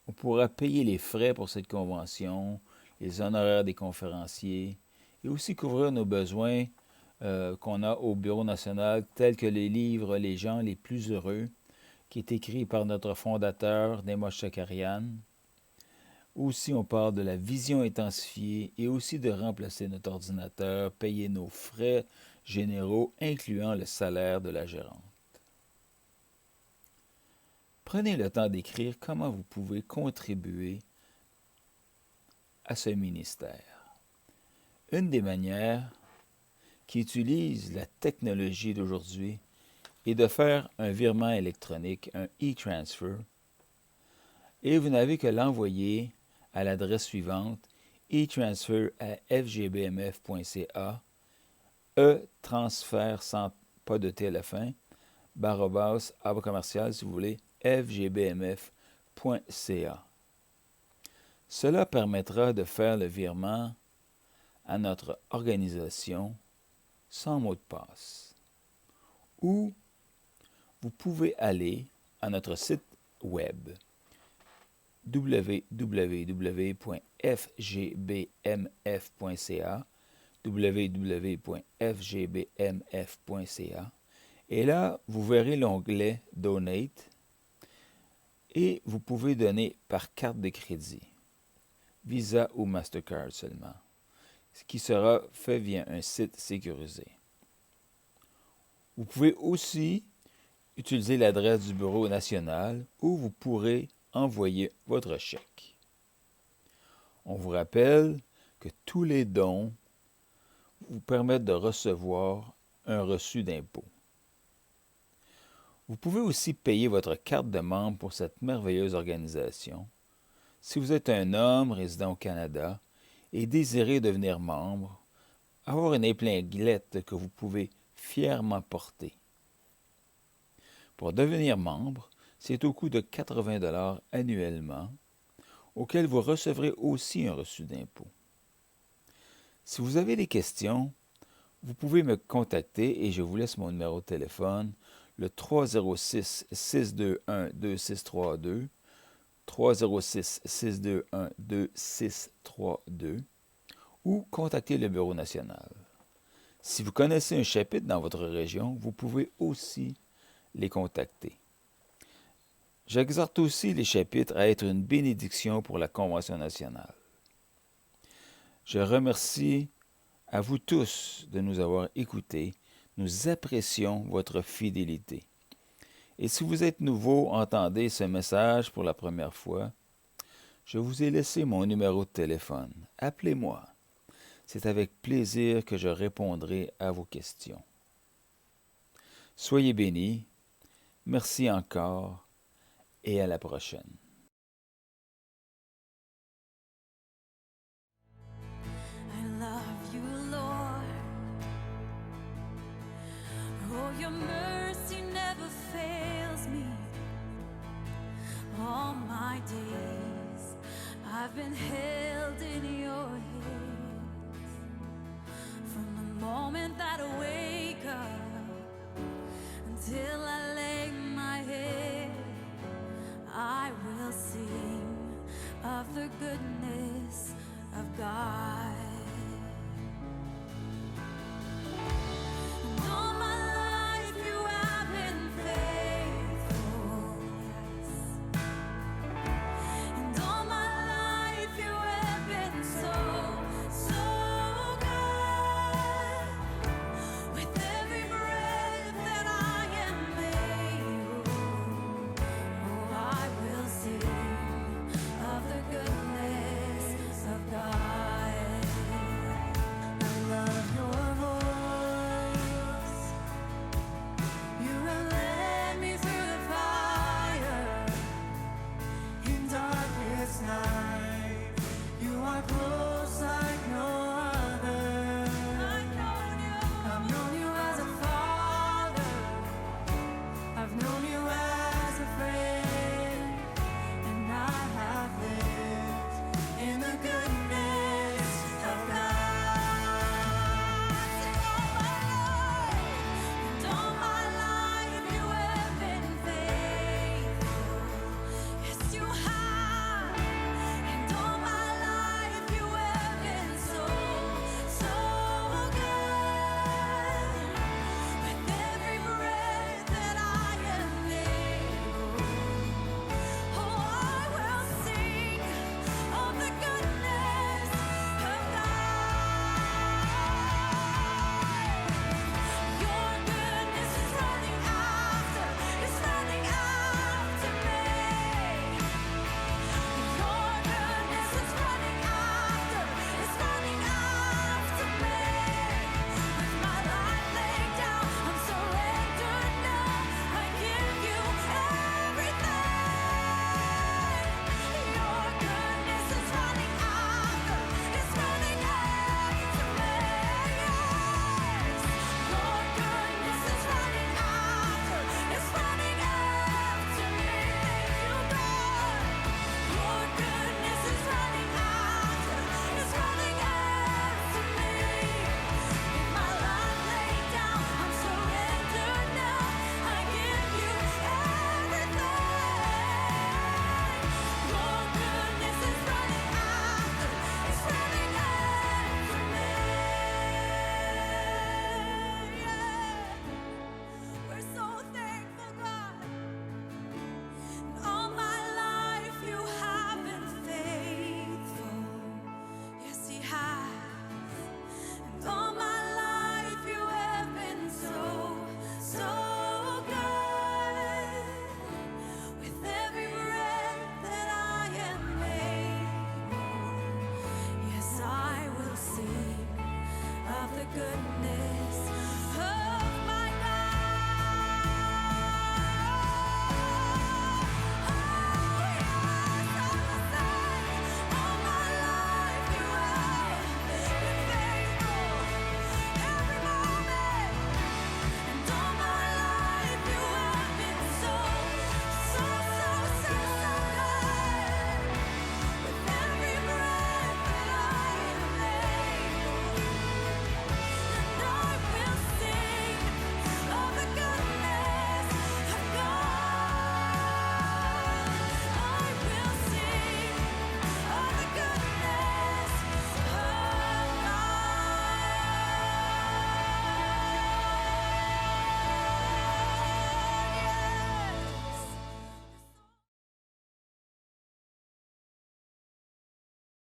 On pourra payer les frais pour cette convention, les honoraires des conférenciers, et aussi couvrir nos besoins qu'on a au Bureau national, tels que les livres « Les gens les plus heureux », qui est écrit par notre fondateur, Nemosh Shakarian. Aussi, on parle de la vision intensifiée et aussi de remplacer notre ordinateur, payer nos frais généraux, incluant le salaire de la gérante. Prenez le temps d'écrire comment vous pouvez contribuer à ce ministère. Une des manières qui utilise la technologie d'aujourd'hui est de faire un virement électronique, un e-transfer, et vous n'avez que l'envoyer à l'adresse suivante, e-transfer@fgbmf.ca, e-transfert sans pas de t à la fin, /commercial si vous voulez, fgbmf.ca. Cela permettra de faire le virement à notre organisation sans mot de passe. Ou vous pouvez aller à notre site web www.fgbmf.ca www.fgbmf.ca et là, vous verrez l'onglet « Donate » et vous pouvez donner par carte de crédit, Visa ou Mastercard seulement, ce qui sera fait via un site sécurisé. Vous pouvez aussi utiliser l'adresse du bureau national où vous pourrez envoyer votre chèque. On vous rappelle que tous les dons vous permettent de recevoir un reçu d'impôt. Vous pouvez aussi payer votre carte de membre pour cette merveilleuse organisation. Si vous êtes un homme résidant au Canada et désirez devenir membre, avoir une épinglette que vous pouvez fièrement porter. Pour devenir membre, c'est au coût de 80 $ annuellement, auquel vous recevrez aussi un reçu d'impôt. Si vous avez des questions, vous pouvez me contacter et je vous laisse mon numéro de téléphone, le 306-621-2632, 306-621-2632, ou contacter le Bureau national. Si vous connaissez un chapitre dans votre région, vous pouvez aussi les contacter. J'exhorte aussi les chapitres à être une bénédiction pour la Convention nationale. Je remercie à vous tous de nous avoir écoutés. Nous apprécions votre fidélité. Et si vous êtes nouveau, entendez ce message pour la première fois, je vous ai laissé mon numéro de téléphone. Appelez-moi. C'est avec plaisir que je répondrai à vos questions. Soyez bénis. Merci encore et à la prochaine. I love you, Lord. Oh, your mercy.